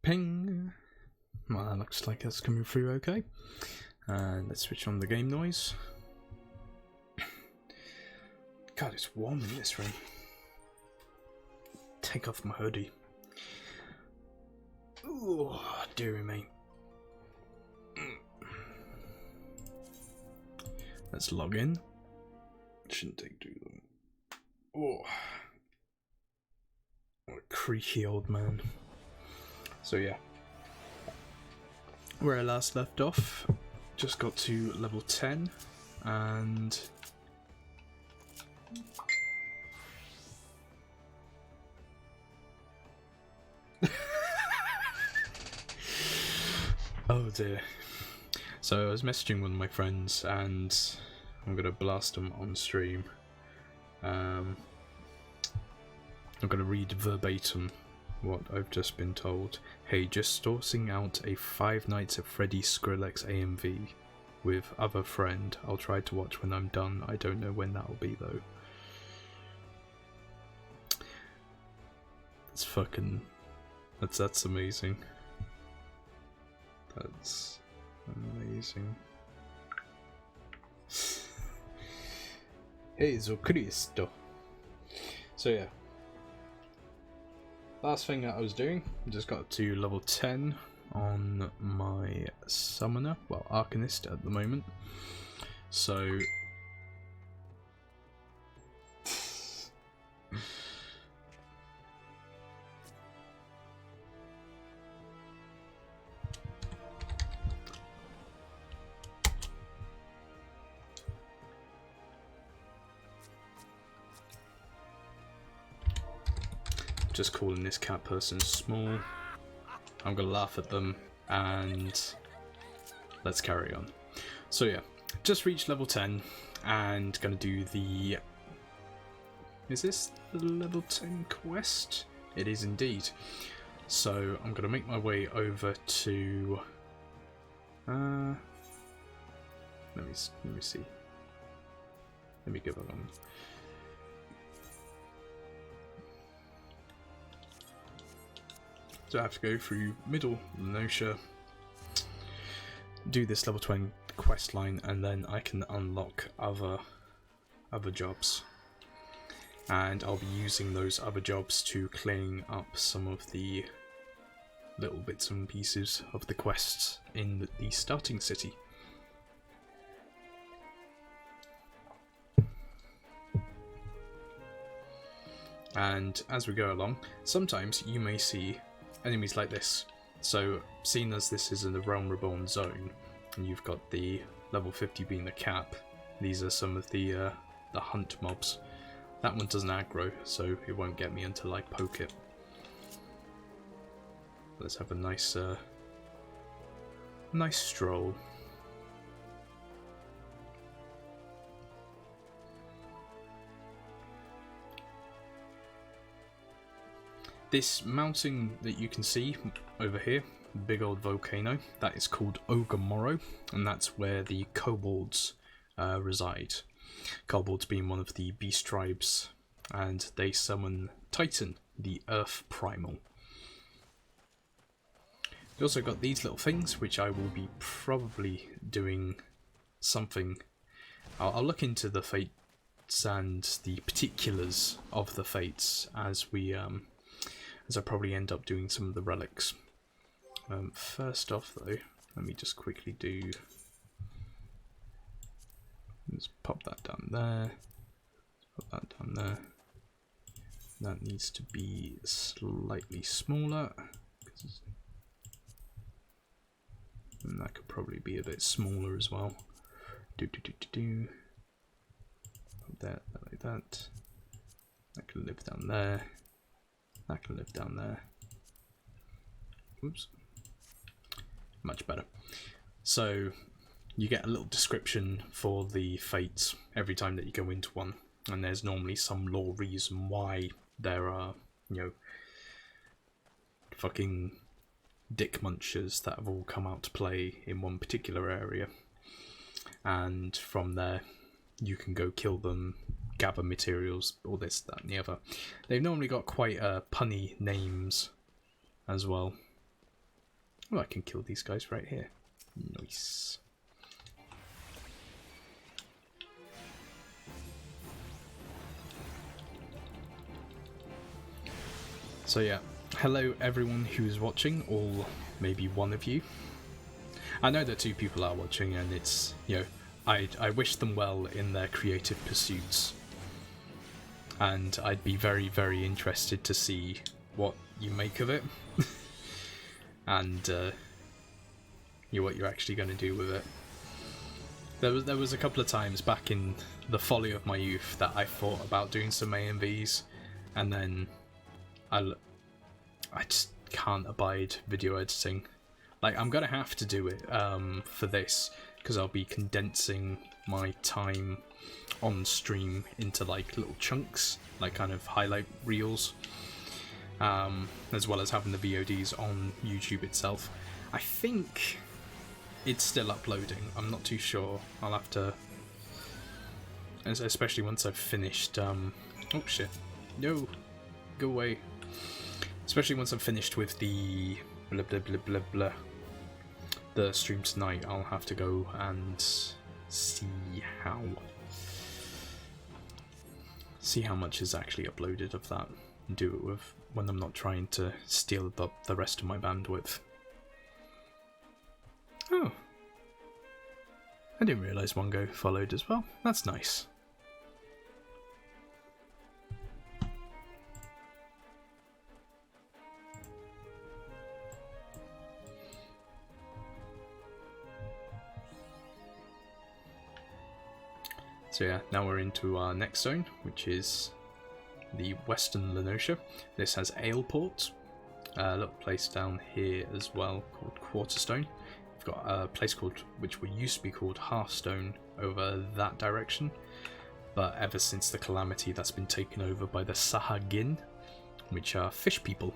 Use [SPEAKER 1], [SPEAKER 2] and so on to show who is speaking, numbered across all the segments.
[SPEAKER 1] Ping! Well, that looks like that's coming through okay. Let's switch on the game noise. God, it's warm in this room. Take off my hoodie. Ooh, dearie me. Let's log in. Shouldn't take too long. Oh, what a creaky old man. So yeah, where I last left off, just got to level 10 and oh dear. So I was messaging one of my friends and I'm gonna blast them on stream. I'm gonna read verbatim what I've just been told. Hey, just sourcing out a 5 Nights at Freddy's Skrillex AMV with other friend. I'll try to watch when I'm done. I don't know when that'll be though. That's fucking... That's amazing. That's amazing. Jesu Cristo. So yeah. Last thing that I was doing, I just got to level 10 on my summoner, well, Arcanist at the moment. So just calling this cat person small. I'm gonna laugh at them and let's carry on. So yeah, just reached level 10 and gonna do the... Is this the level 10 quest? It is indeed. So I'm gonna make my way over to... let me see. Let me give it on. So I have to go through Middle Lenosha, do this level 20 quest line, and then I can unlock other jobs. And I'll be using those other jobs to clean up some of the little bits and pieces of the quests in the starting city. And as we go along, sometimes you may see enemies like this. So, seeing as this is in the Realm Reborn zone, and you've got the level 50 being the cap, these are some of the hunt mobs. That one doesn't aggro, so it won't get me until I poke it. Let's have a nice stroll. This mountain that you can see over here, big old volcano, that is called Rogue and Marauder, and that's where the kobolds reside. Kobolds being one of the beast tribes, and they summon Titan, the Earth Primal. We also got these little things, which I will be probably doing something. I'll look into the fates and the particulars of the fates as I probably end up doing some of the relics. First off though, let me just quickly do... Let's pop that down there. Pop that down there. That needs to be slightly smaller. And that could probably be a bit smaller as well. Put that like that. That can live down there. That can live down there. Oops. Much better. So you get a little description for the fates every time that you go into one, and there's normally some lore reason why there are, you know, fucking dick munchers that have all come out to play in one particular area, and from there you can go kill them, gather materials, all this, that and the other. They've normally got quite punny names as well. Oh, I can kill these guys right here. Nice. So yeah, hello everyone who is watching, or maybe one of you. I know that 2 people are watching, and it's, you know, I wish them well in their creative pursuits. And I'd be very, very interested to see what you make of it. And what you're actually going to do with it. There was a couple of times back in the folly of my youth that I thought about doing some AMVs, and then I just can't abide video editing. Like, I'm gonna have to do it for this, because I'll be condensing my time on stream into like little chunks, like kind of highlight reels, as well as having the VODs on YouTube itself. I think it's still uploading. I'm not too sure. I'll have to, especially once I've finished. Oh shit! No, go away. Especially once I'm finished with the blah blah blah blah blah. The stream tonight, I'll have to go and see how much is actually uploaded of that, and do it with when I'm not trying to steal the rest of my bandwidth. Oh, I didn't realise Mongo followed as well. That's nice. So yeah, now we're into our next zone, which is the Western Lenosha. This has Aleport, a little place down here as well called Quarterstone. We've got a place which used to be called Hearthstone over that direction, but ever since the calamity, that's been taken over by the Sahagin, which are fish people.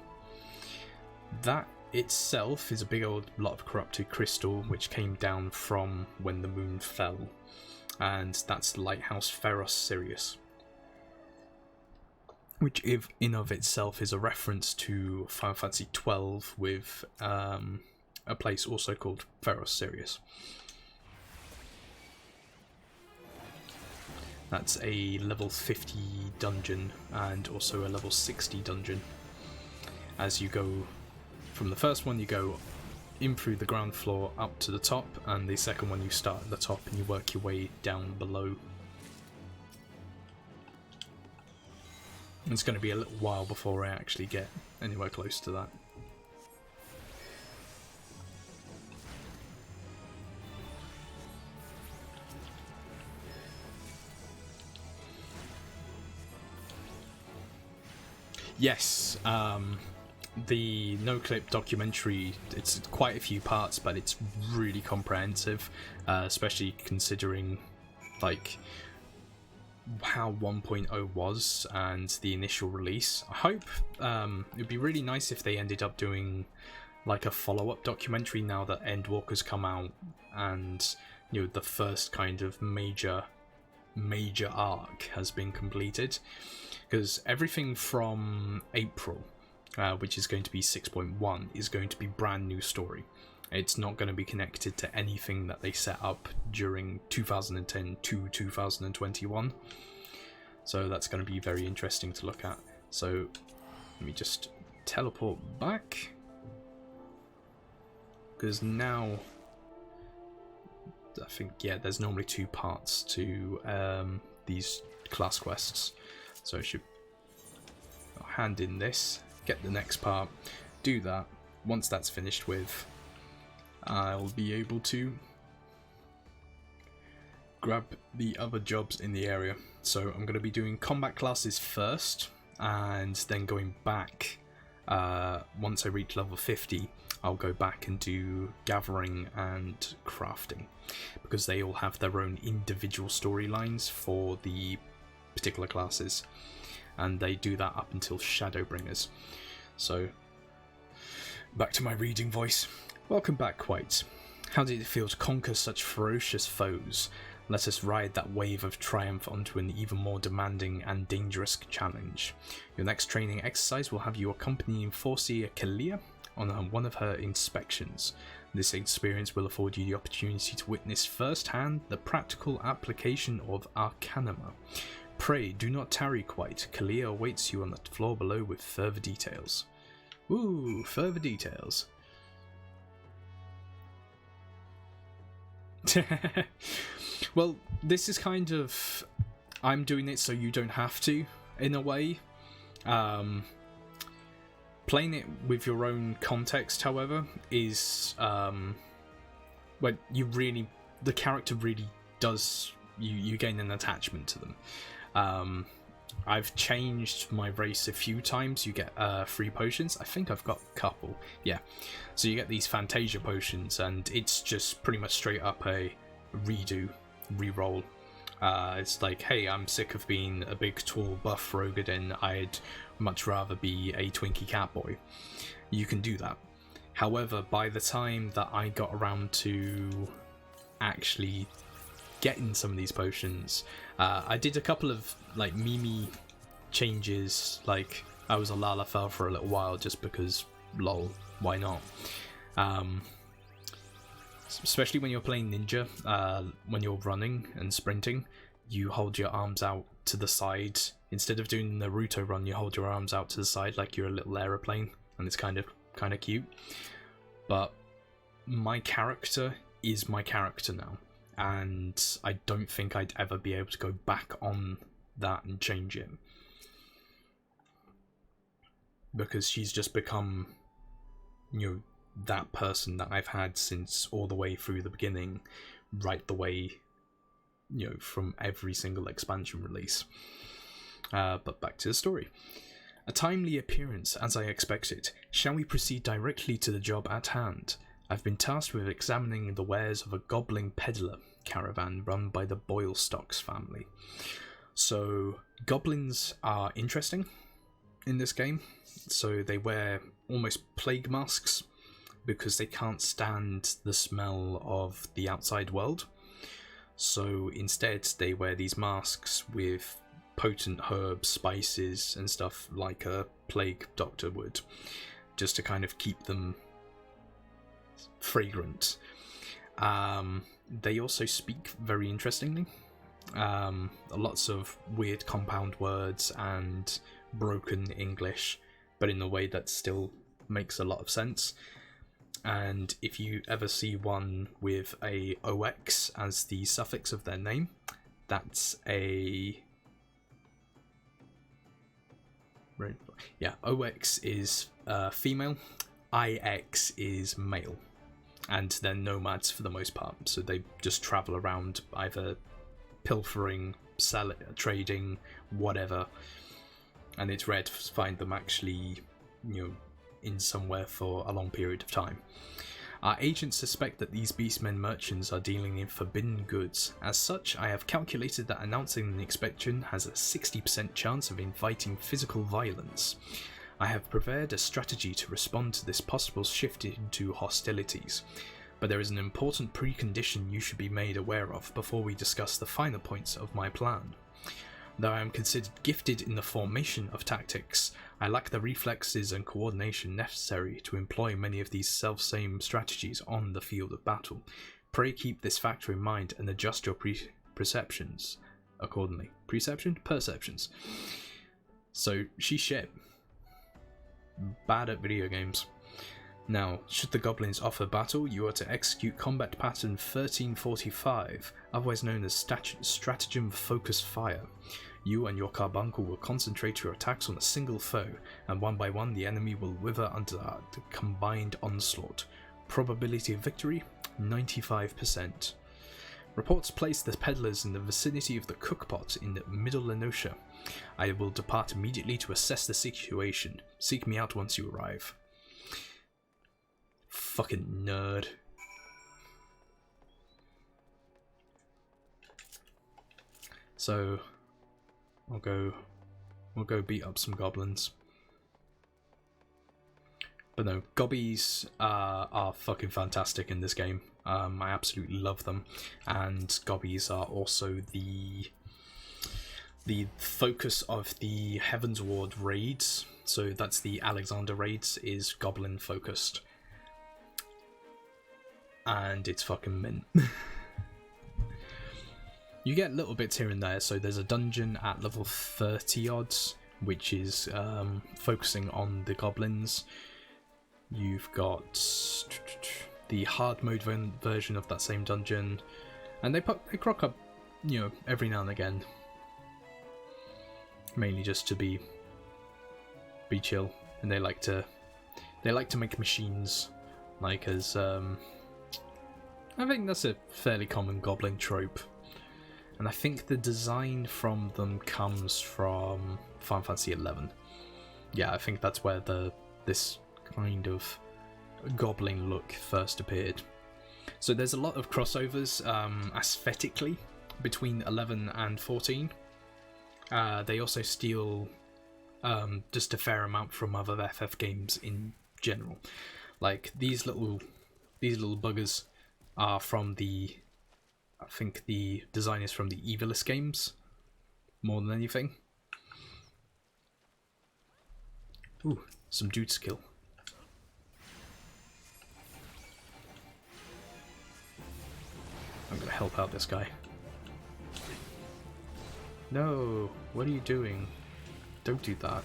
[SPEAKER 1] That itself is a big old lot of corrupted crystal which came down from when the moon fell. And that's the lighthouse Pharos Sirius, which in of itself is a reference to Final Fantasy XII with a place also called Pharos Sirius. That's a level 50 dungeon and also a level 60 dungeon. As you go from the first one, you go in through the ground floor up to the top, and the second one you start at the top and you work your way down below. It's going to be a little while before I actually get anywhere close to that. Yes, the no-clip documentary, it's quite a few parts, but it's really comprehensive, especially considering like how 1.0 was and the initial release. I hope it'd be really nice if they ended up doing like a follow-up documentary now that Endwalker's come out and, you know, the first kind of major arc has been completed, because everything from April, which is going to be 6.1, is going to be brand new story. It's not going to be connected to anything that they set up during 2010 to 2021. So that's going to be very interesting to look at. So let me just teleport back, because now I think, yeah, there's normally 2 parts to these class quests. So I should hand in this, get the next part, do that. Once that's finished with, I'll be able to grab the other jobs in the area. So I'm going to be doing combat classes first, and then going back, once I reach level 50, I'll go back and do gathering and crafting, because they all have their own individual storylines for the particular classes, and they do that up until Shadowbringers. So back to my reading voice. Welcome back, White. How did it feel to conquer such ferocious foes? Let us ride that wave of triumph onto an even more demanding and dangerous challenge. Your next training exercise will have you accompanying Forcia Kalia, on one of her inspections. This experience will afford you the opportunity to witness firsthand the practical application of Arcanima. Pray, do not tarry quite. Kalia awaits you on the floor below with further details. Ooh, further details. Well, this is kind of... I'm doing it so you don't have to, in a way. Playing it with your own context, however, is... when you really... The character really does... You gain an attachment to them. I've changed my race a few times. You get 3 potions. I think I've got a couple. Yeah. So you get these Fantasia potions, and it's just pretty much straight up a re-roll. It's like, hey, I'm sick of being a big, tall, buff Rogadin. I'd much rather be a Twinkie Catboy. You can do that. However, by the time that I got around to actually getting some of these potions, I did a couple of like meme changes. Like I was a Lalafell for a little while just because lol, why not? Especially when you're playing ninja, when you're running and sprinting, you hold your arms out to the side. Instead of doing the Naruto run, you hold your arms out to the side like you're a little aeroplane, and it's kind of cute. But my character is my character now, and I don't think I'd ever be able to go back on that and change it, because she's just become, you know, that person that I've had since all the way through the beginning, right the way, you know, from every single expansion release. But back to the story. A timely appearance, as I expected. Shall we proceed directly to the job at hand? I've been tasked with examining the wares of a goblin peddler caravan run by the Boylestocks family. So, goblins are interesting in this game. So they wear almost plague masks because they can't stand the smell of the outside world. So instead they wear these masks with potent herbs, spices and stuff like a plague doctor would, just to kind of keep them fragrant. They also speak very interestingly. Lots of weird compound words and broken English, but in a way that still makes a lot of sense. And if you ever see one with a OX as the suffix of their name, that's a... Yeah, OX is female, IX is male. And they're nomads for the most part, so they just travel around either pilfering, selling, trading, whatever. And it's rare to find them actually, you know, in somewhere for a long period of time. Our agents suspect that these beastmen merchants are dealing in forbidden goods. As such, I have calculated that announcing an inspection has a 60% chance of inviting physical violence. I have prepared a strategy to respond to this possible shift into hostilities, but there is an important precondition you should be made aware of before we discuss the finer points of my plan. Though I am considered gifted in the formation of tactics, I lack the reflexes and coordination necessary to employ many of these self-same strategies on the field of battle. Pray keep this factor in mind and adjust your perceptions accordingly. Perceptions. So, she's shit. Bad at video games. Now, should the goblins offer battle, you are to execute combat pattern 1345, otherwise known as stratagem focused fire. You and your carbuncle will concentrate your attacks on a single foe, and one by one the enemy will wither under the combined onslaught. Probability of victory, 95%. Reports place the peddlers in the vicinity of the cookpot in Middle Lenosha. I will depart immediately to assess the situation. Seek me out once you arrive. Fucking nerd. So, we'll go beat up some goblins. But no, gobbies are fucking fantastic in this game. I absolutely love them, and gobbies are also the the focus of the Heaven's Ward raids, so that's the Alexander raids, is goblin focused. And it's fucking mint. You get little bits here and there, so there's a dungeon at level 30 odds, which is focusing on the goblins. You've got the hard mode version of that same dungeon, and they crock up, you know, every now and again. Mainly just to be chill, and they like to make machines, like as I think that's a fairly common goblin trope, and I think the design from them comes from Final Fantasy XI. Yeah, I think that's where this kind of goblin look first appeared. So there's a lot of crossovers aesthetically between 11 and 14. They also steal just a fair amount from other FF games in general. Like these little buggers are from I think the design is from the Evilus games more than anything. Ooh, some dude skill. I'm gonna help out this guy. No, what are you doing? Don't do that.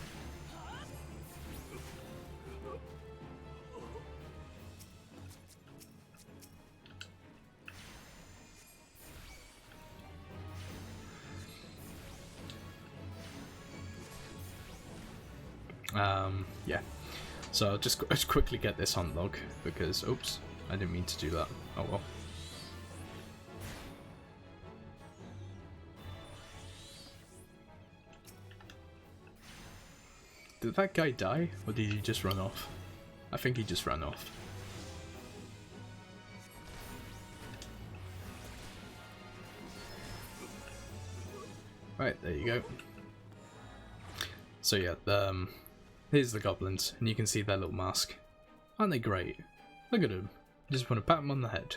[SPEAKER 1] Yeah. So I'll just quickly get this on log because, oops, I didn't mean to do that. Oh well. Did that guy die, or did he just run off? I think he just ran off. Right, there you go. So yeah, here's the goblins, and you can see their little mask. Aren't they great? Look at them. Just want to pat them on the head.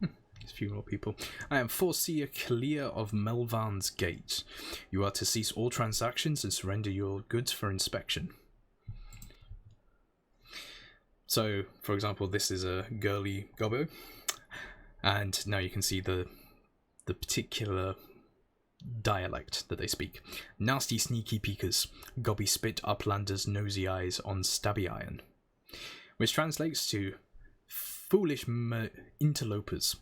[SPEAKER 1] A few more people. I am Foreseer Clear of Melvan's Gate. You are to cease all transactions and surrender your goods for inspection. So, for example, this is a girly gobbo, and now you can see the particular dialect that they speak. Nasty sneaky peekers, gobby spit uplanders nosy eyes on stabby iron. Which translates to foolish interlopers.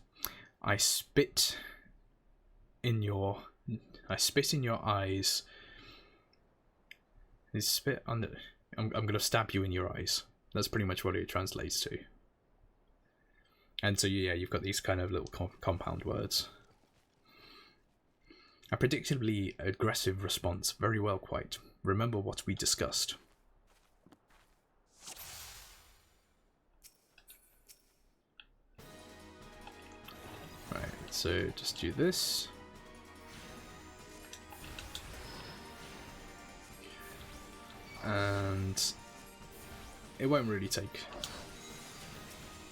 [SPEAKER 1] I spit in your eyes. Is spit under? I'm gonna stab you in your eyes. That's pretty much what it translates to. And so yeah, you've got these kind of little compound words. A predictably aggressive response. Very well, quite. Remember what we discussed. Right, so just do this. And it won't really take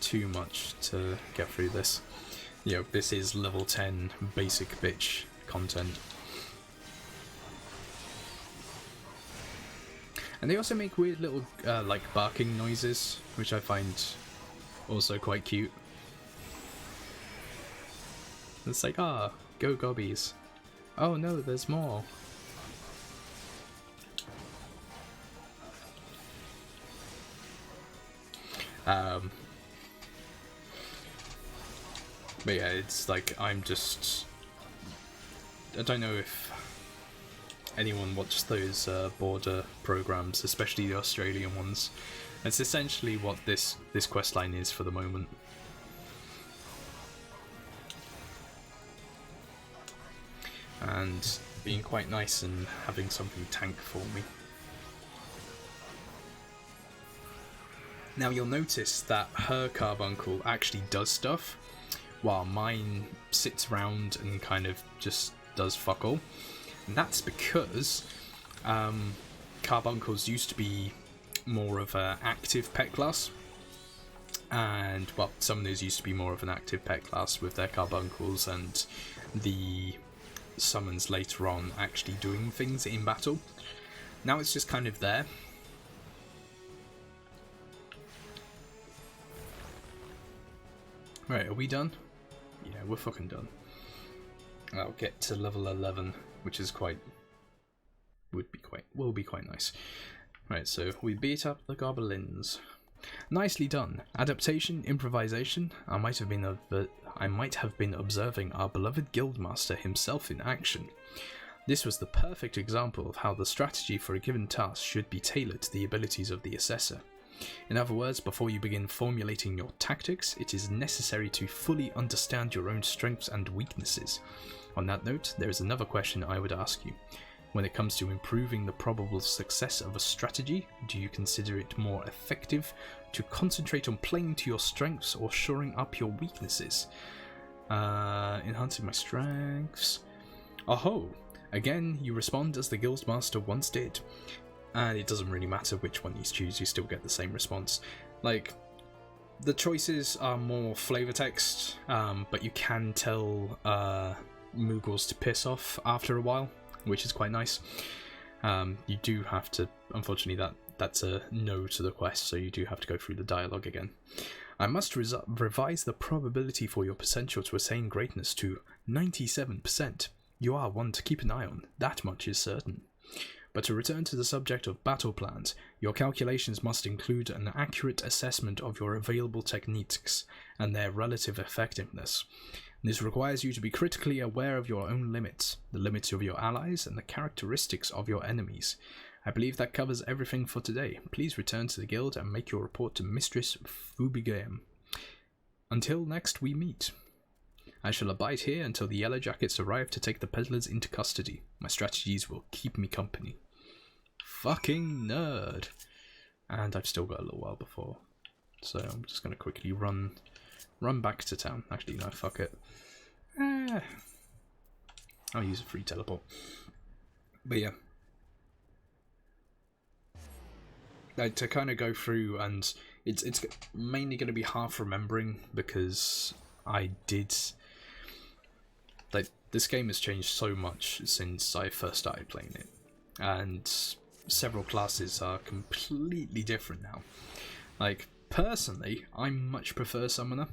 [SPEAKER 1] too much to get through this. You know, this is level 10 basic bitch content. And they also make weird little like barking noises, which I find also quite cute. It's like, ah, go gobbies. Oh no, there's more. But yeah, it's like, I don't know if anyone watched those border programs, especially the Australian ones. It's essentially what this questline is for the moment. And being quite nice and having something tank for me. Now you'll notice that her carbuncle actually does stuff, while mine sits around and kind of just does fuck all. And that's because carbuncles used to be more of an active pet class. And, well, summoners used to be more of an active pet class with their carbuncles and the summons later on actually doing things in battle. Now it's just kind of there. Right, are we done? Yeah, we're fucking done. I'll get to level 11, which is will be quite nice. Right, so we beat up the goblins. Nicely done. Adaptation, improvisation. I might have been observing our beloved guildmaster himself in action. This was the perfect example of how the strategy for a given task should be tailored to the abilities of the assessor. In other words, before you begin formulating your tactics, it is necessary to fully understand your own strengths and weaknesses. On that note, there is another question I would ask you. When it comes to improving the probable success of a strategy, do you consider it more effective to concentrate on playing to your strengths or shoring up your weaknesses? Enhancing my strengths. Oh, again, you respond as the Guildmaster once did. And it doesn't really matter which one you choose, you still get the same response. Like, the choices are more flavor text, but you can tell Moogles to piss off after a while, which is quite nice. You do have to, unfortunately, that's a no to the quest, so you do have to go through the dialogue again. I must revise the probability for your potential to attain greatness to 97%. You are one to keep an eye on, that much is certain. But to return to the subject of battle plans, your calculations must include an accurate assessment of your available techniques and their relative effectiveness. This requires you to be critically aware of your own limits, the limits of your allies, and the characteristics of your enemies. I believe that covers everything for today. Please return to the guild and make your report to Mistress Fubigam. Until next we meet. I shall abide here until the Yellow Jackets arrive to take the peddlers into custody. My strategies will keep me company. Fucking nerd. And I've still got a little while before. So I'm just going to quickly run back to town. Actually, no, fuck it. I'll use a free teleport. But yeah. To kind of go through, and it's mainly going to be half remembering because I did... Like, this game has changed so much since I first started playing it, and several classes are completely different now. Like, personally, I much prefer Summoner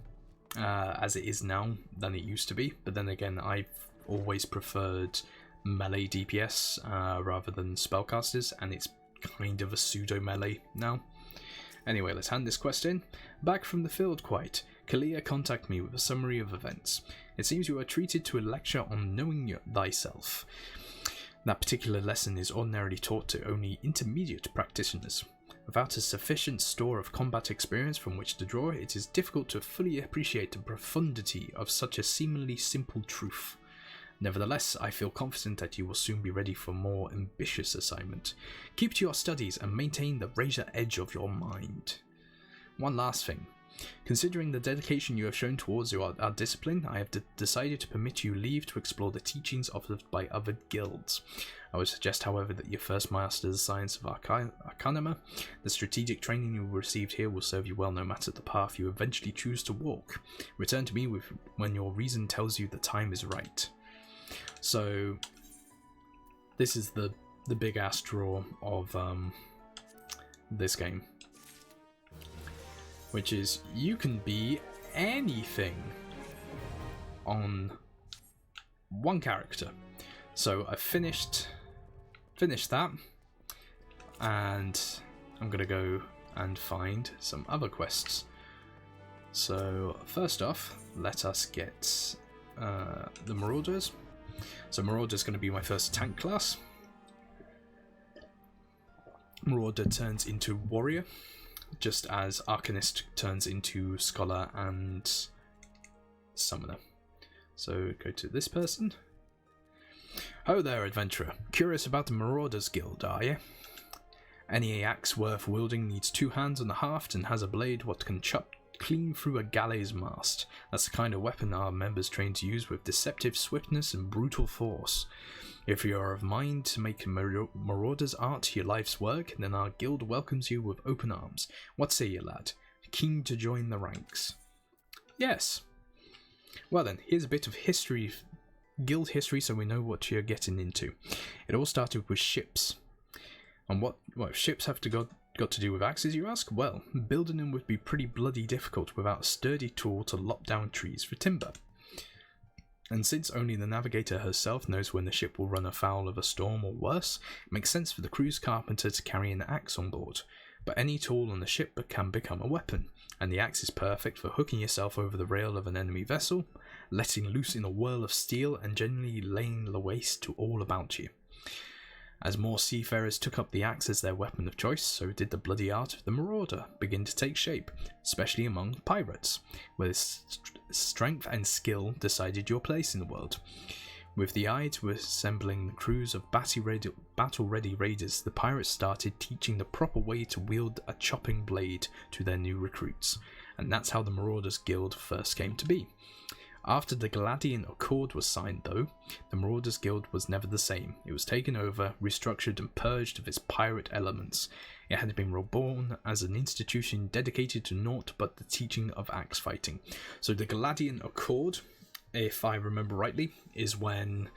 [SPEAKER 1] as it is now than it used to be, but then again, I've always preferred melee DPS rather than spellcasters, and it's kind of a pseudo melee now. Anyway, let's hand this quest in. Back from the field quite. Kalia contacted me with a summary of events. It seems you are treated to a lecture on knowing thyself. That particular lesson is ordinarily taught to only intermediate practitioners. Without a sufficient store of combat experience from which to draw, it is difficult to fully appreciate the profundity of such a seemingly simple truth. Nevertheless, I feel confident that you will soon be ready for a more ambitious assignment. Keep to your studies and maintain the razor edge of your mind. One last thing. Considering the dedication you have shown towards our discipline, I have decided to permit you leave to explore the teachings offered by other guilds. I would suggest, however, that you first master the science of Arcanima. The strategic training you received here will serve you well no matter the path you eventually choose to walk. Return to me when your reason tells you the time is right. So, this is the big ass draw of this game. Which is, you can be anything on one character. So I finished that, and I'm gonna go and find some other quests. So first off, let us get the Marauders. So Marauder's gonna be my first tank class. Marauder turns into Warrior, just as Arcanist turns into Scholar and Summoner. So go to this person. Ho there, adventurer. Curious about the Marauders Guild, are you? Any axe worth wielding needs two hands on the haft and has a blade what can clean through a gallows mast. That's the kind of weapon our members train to use with deceptive swiftness and brutal force. If you are of mind to make Marauder's art your life's work, then our guild welcomes you with open arms. What say you, lad? Keen to join the ranks? Yes. Well then, here's a bit of history, guild history, so we know what you're getting into. It all started with ships. And what ships have got to do with axes, you ask? Well, building them would be pretty bloody difficult without a sturdy tool to lop down trees for timber. And since only the navigator herself knows when the ship will run afoul of a storm or worse, it makes sense for the crew's carpenter to carry an axe on board. But any tool on the ship can become a weapon, and the axe is perfect for hooking yourself over the rail of an enemy vessel, letting loose in a whirl of steel, and generally laying the waste to all about you. As more seafarers took up the axe as their weapon of choice, so did the bloody art of the marauder begin to take shape, especially among pirates, where strength and skill decided your place in the world. With the eye to assembling the crews of battle-ready raiders, the pirates started teaching the proper way to wield a chopping blade to their new recruits, and that's how the Marauders Guild first came to be. After the Galadian Accord was signed, though, the Marauders Guild was never the same. It was taken over, restructured and purged of its pirate elements. It had been reborn as an institution dedicated to naught but the teaching of axe fighting. So the Galadian Accord, if I remember rightly, is when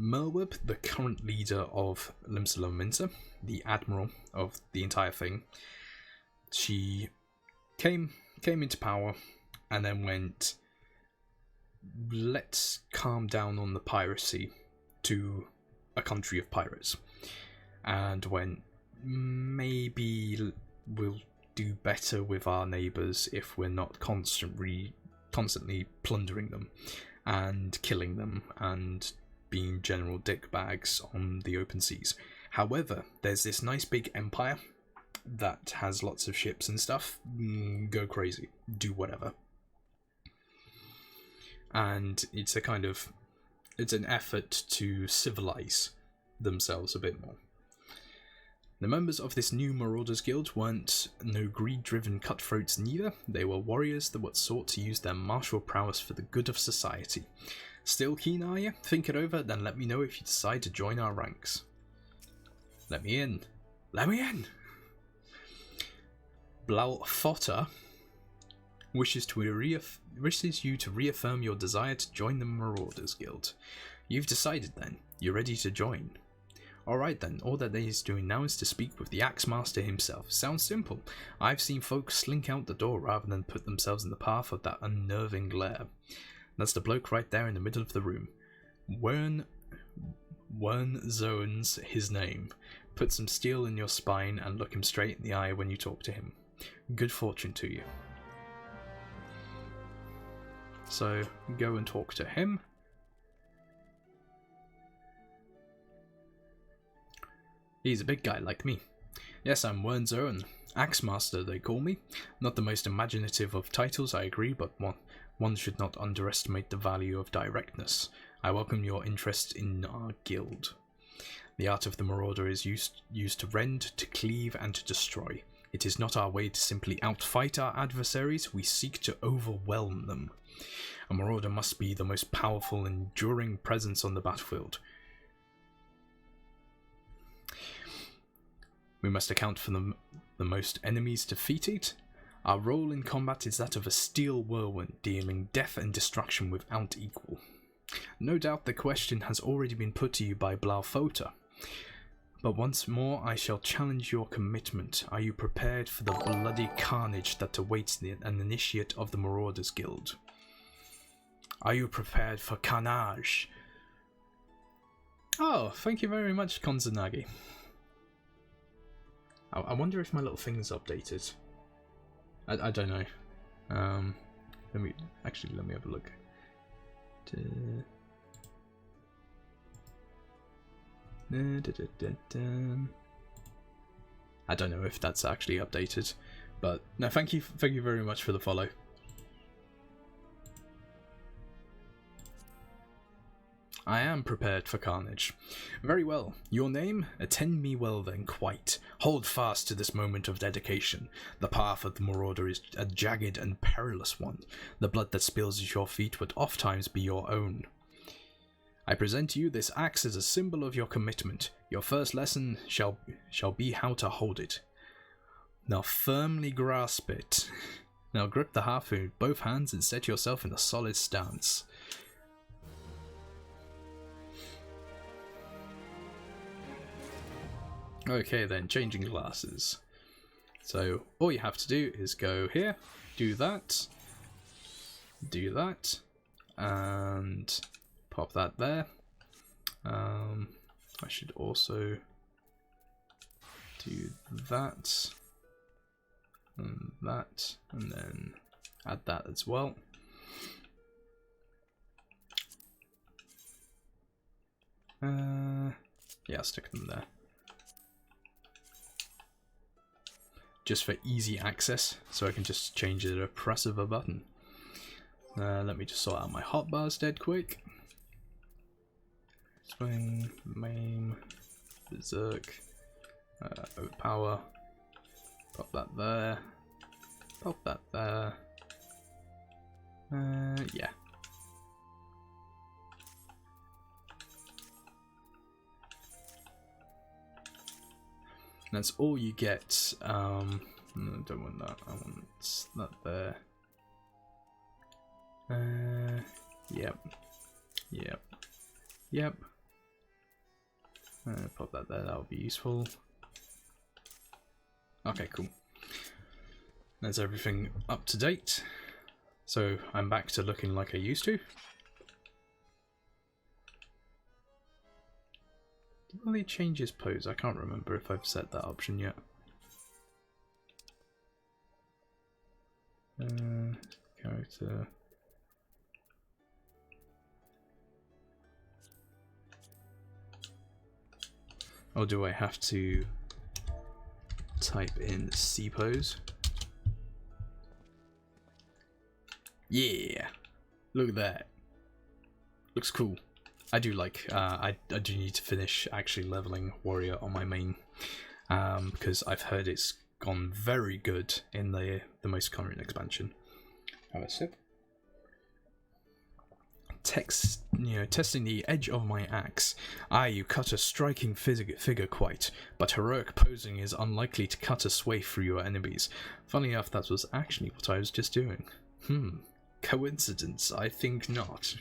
[SPEAKER 1] Merweb, the current leader of Limsa Minsa, the admiral of the entire thing, she came into power and then went, let's calm down on the piracy to a country of pirates, and went, maybe we'll do better with our neighbours if we're not constantly plundering them and killing them and being general dickbags on the open seas. However, there's this nice big empire that has lots of ships and stuff. Go crazy, do whatever. And it's an effort to civilize themselves a bit more. The members of this new Marauders Guild weren't no greed-driven cutthroats neither. They were warriors that sought to use their martial prowess for the good of society. Still keen, are you? Think it over, then let me know if you decide to join our ranks. Let me in. Let me in! Blaufota wishes you to reaffirm your desire to join the Marauders Guild. You've decided then. You're ready to join. Alright then, all that he's doing now is to speak with the Axe Master himself. Sounds simple. I've seen folks slink out the door rather than put themselves in the path of that unnerving glare. That's the bloke right there in the middle of the room. Wern Zone's his name. Put some steel in your spine and look him straight in the eye when you talk to him. Good fortune to you. So, go and talk to him. He's a big guy like me. Yes, I'm Wernzo, and Axe Master they call me. Not the most imaginative of titles, I agree, but one should not underestimate the value of directness. I welcome your interest in our guild. The art of the Marauder is used to rend, to cleave, and to destroy. It is not our way to simply outfight our adversaries, we seek to overwhelm them. A Marauder must be the most powerful, enduring presence on the battlefield. We must account for the most enemies defeated. Our role in combat is that of a steel whirlwind, dealing death and destruction without equal. No doubt the question has already been put to you by Blaufota. But once more I shall challenge your commitment. Are you prepared for the bloody carnage that awaits an initiate of the Marauders Guild? Are you prepared for carnage? Oh, thank you very much, Konzanagi. I wonder if my little thing is updated. I don't know. Let me have a look. I don't know if that's actually updated, but no. Thank you very much for the follow. I am. am prepared for carnage. Very well. Your name? Attend me well then, quite. Hold fast to this moment of dedication. The path of the Marauder is a jagged and perilous one. The blood that spills at your feet would ofttimes be your own. I present to you this axe as a symbol of your commitment. Your first lesson shall be how to hold it. Now firmly grasp it. Now grip the harpoon with both hands and set yourself in a solid stance. Okay then, changing glasses. So all you have to do is go here, do that, and pop that there. I should also do that, and then add that as well. Yeah, I'll stick them there. Just for easy access, so I can just change it at a press of a button. Let me just sort out my hotbars dead quick. Swing, maim, berserk, overpower, pop that there, pop that there, yeah. That's all you get. No, I don't want that. I want that there. Yep. Pop that there. That would be useful. Okay, cool. That's everything up to date. So I'm back to looking like I used to. Will he change his pose? I can't remember if I've set that option yet. Character. Or do I have to type in C pose? Yeah! Look at that. Looks cool. I do like, I do need to finish actually leveling Warrior on my main, because I've heard it's gone very good in the most current expansion. Have a sip. Testing the edge of my axe. Aye, you cut a striking figure quite, but heroic posing is unlikely to cut a sway through your enemies. Funny enough, that was actually what I was just doing. Coincidence? I think not.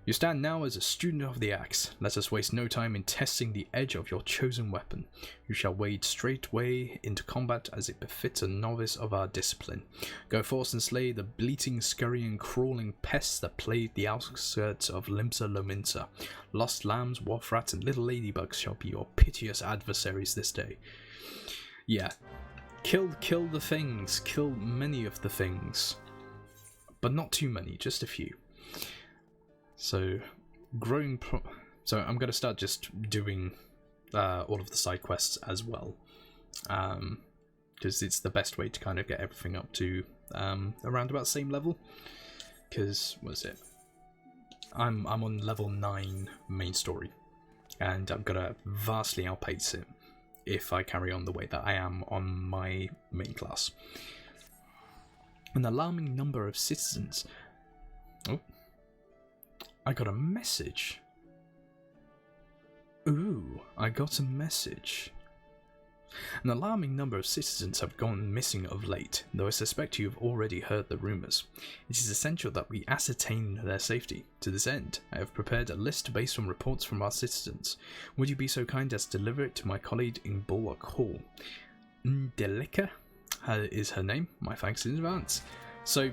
[SPEAKER 1] You stand now as a student of the axe. Let us waste no time in testing the edge of your chosen weapon. You shall wade straightway into combat as it befits a novice of our discipline. Go forth and slay the bleating, scurrying, crawling pests that plague the outskirts of Limsa Lominsa. Lost lambs, wharf rats, and little ladybugs shall be your piteous adversaries this day. Yeah. Kill the things. Kill many of the things. But not too many, just a few. So, so I'm going to start just doing all of the side quests as well, because it's the best way to kind of get everything up to around about the same level. Because what is it? I'm on level 9 main story, and I'm gonna vastly outpace it if I carry on the way that I am on my main class. An alarming number of citizens. Oh. I got a message. Ooh, I got a message. An alarming number of citizens have gone missing of late, though I suspect you have already heard the rumours. It is essential that we ascertain their safety. To this end, I have prepared a list based on reports from our citizens. Would you be so kind as to deliver it to my colleague in Bulwark Hall? Ndelika is her name. My thanks in advance. So,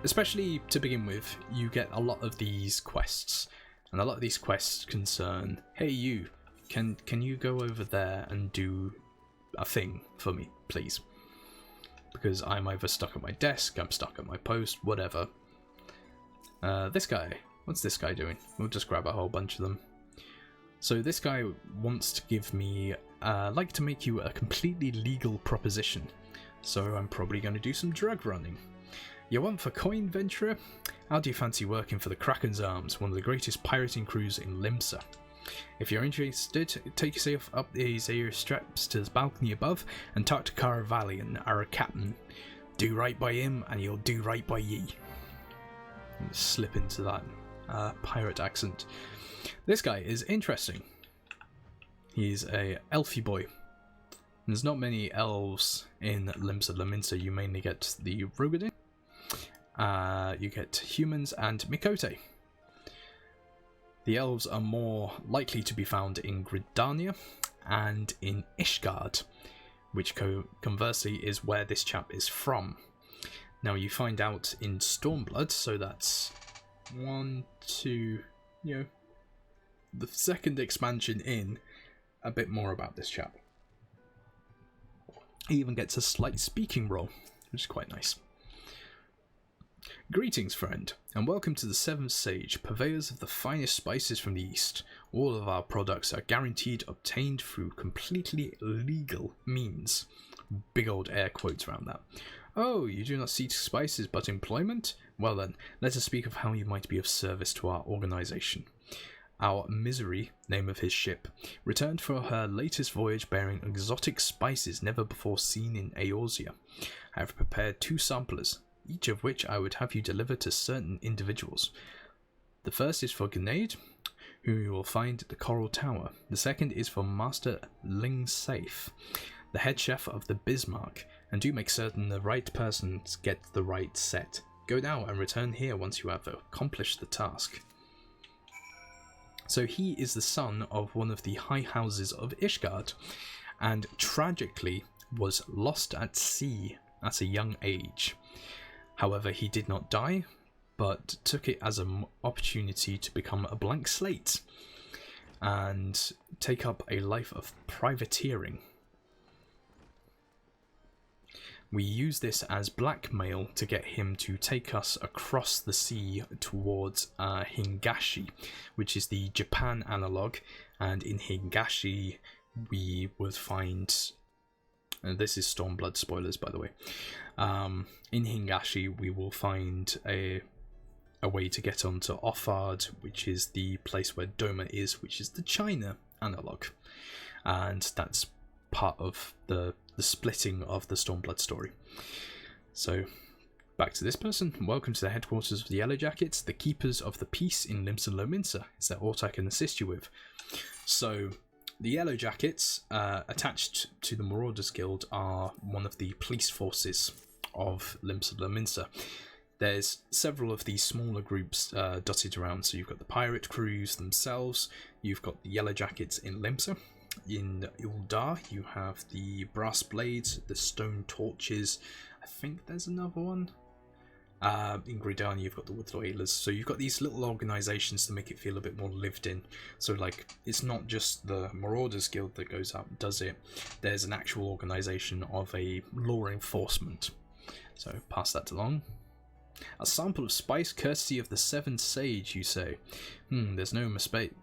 [SPEAKER 1] especially to begin with, you get a lot of these quests, and a lot of these quests concern, hey you, can you go over there and do a thing for me, please? Because I'm either stuck at my desk, I'm stuck at my post, whatever. This guy, what's this guy doing? We'll just grab a whole bunch of them. So this guy wants to give me, like to make you a completely legal proposition. So I'm probably going to do some drug running.
[SPEAKER 2] You want for coin, venturer? How do you fancy working for the Kraken's Arms, one of the greatest pirating crews in Limsa? If you're interested, take yourself up these air steps to the balcony above and talk to Caravalian, our captain. Do right by him and he'll do right by ye. Slip into that pirate accent. This guy is interesting. He's a elfy boy. There's not many elves in Limsa Lominsa. You mainly get the Rogadin. You get humans and Mikote. The elves are more likely to be found in Gridania and in Ishgard, which conversely is where this chap is from. Now you find out in Stormblood, so that's 1, 2, the second expansion in, a bit more about this chap. He even gets a slight speaking role, which is quite nice. Greetings, friend, and welcome to the Seventh Sage, purveyors of the finest spices from the East. All of our products are guaranteed obtained through completely legal means. Big old air quotes around that. Oh, you do not seek spices but employment? Well then, let us speak of how you might be of service to our organisation. Our Misery, name of his ship, returned for her latest voyage bearing exotic spices never before seen in Eorzea. I have prepared 2 samplers, each of which I would have you deliver to certain individuals. The first is for Grenade, whom you will find at the Coral Tower. The second is for Master Ling Safe, the head chef of the Bismarck, and do make certain the right persons get the right set. Go now and return here once you have accomplished the task. So he is the son of one of the high houses of Ishgard, and tragically was lost at sea at a young age. However, he did not die, but took it as an opportunity to become a blank slate and take up a life of privateering. We use this as blackmail to get him to take us across the sea towards Hingashi, which is the Japan analogue, and in Hingashi we would find... And this is Stormblood spoilers, by the way. In Hingashi, we will find a way to get onto Offard, which is the place where Doma is, which is the China analogue. And that's part of the splitting of the Stormblood story. So, back to this person. Welcome to the headquarters of the Yellow Jackets, the keepers of the peace in Limsa Lominsa. Is that what I can assist you with? So... The Yellow Jackets, attached to the Marauders Guild, are one of the police forces of Limsa Lominsa. There's several of these smaller groups dotted around, so you've got the pirate crews themselves, you've got the Yellow Jackets in Limsa. In Uldar, you have the Brass Blades, the Stone Torches, I think there's another one. In Gridania, you've got the Wood Oilers, so you've got these little organisations to make it feel a bit more lived in. So, like, it's not just the Marauders Guild that goes out and does it. There's an actual organisation of a law enforcement. So, pass that along. A sample of spice courtesy of the Seventh Sage, you say? There's no mistake.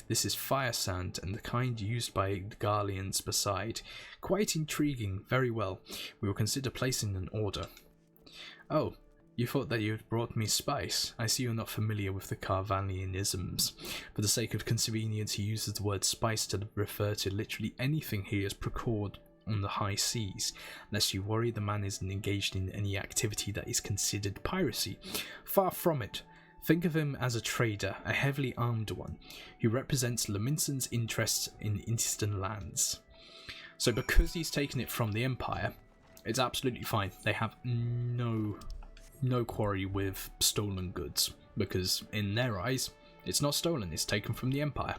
[SPEAKER 2] This is fire sand, and the kind used by the Garleans beside. Quite intriguing. Very well. We will consider placing an order. Oh, you thought that you had brought me spice. I see you're not familiar with the Carvanianisms. For the sake of convenience, he uses the word spice to refer to literally anything he has procured on the high seas. Lest you worry, the man isn't engaged in any activity that is considered piracy. Far from it. Think of him as a trader, a heavily armed one, who represents Lominsan's interests in eastern lands. So because he's taken it from the Empire, it's absolutely fine. They have no quarry with stolen goods, because in their eyes, it's not stolen, it's taken from the Empire.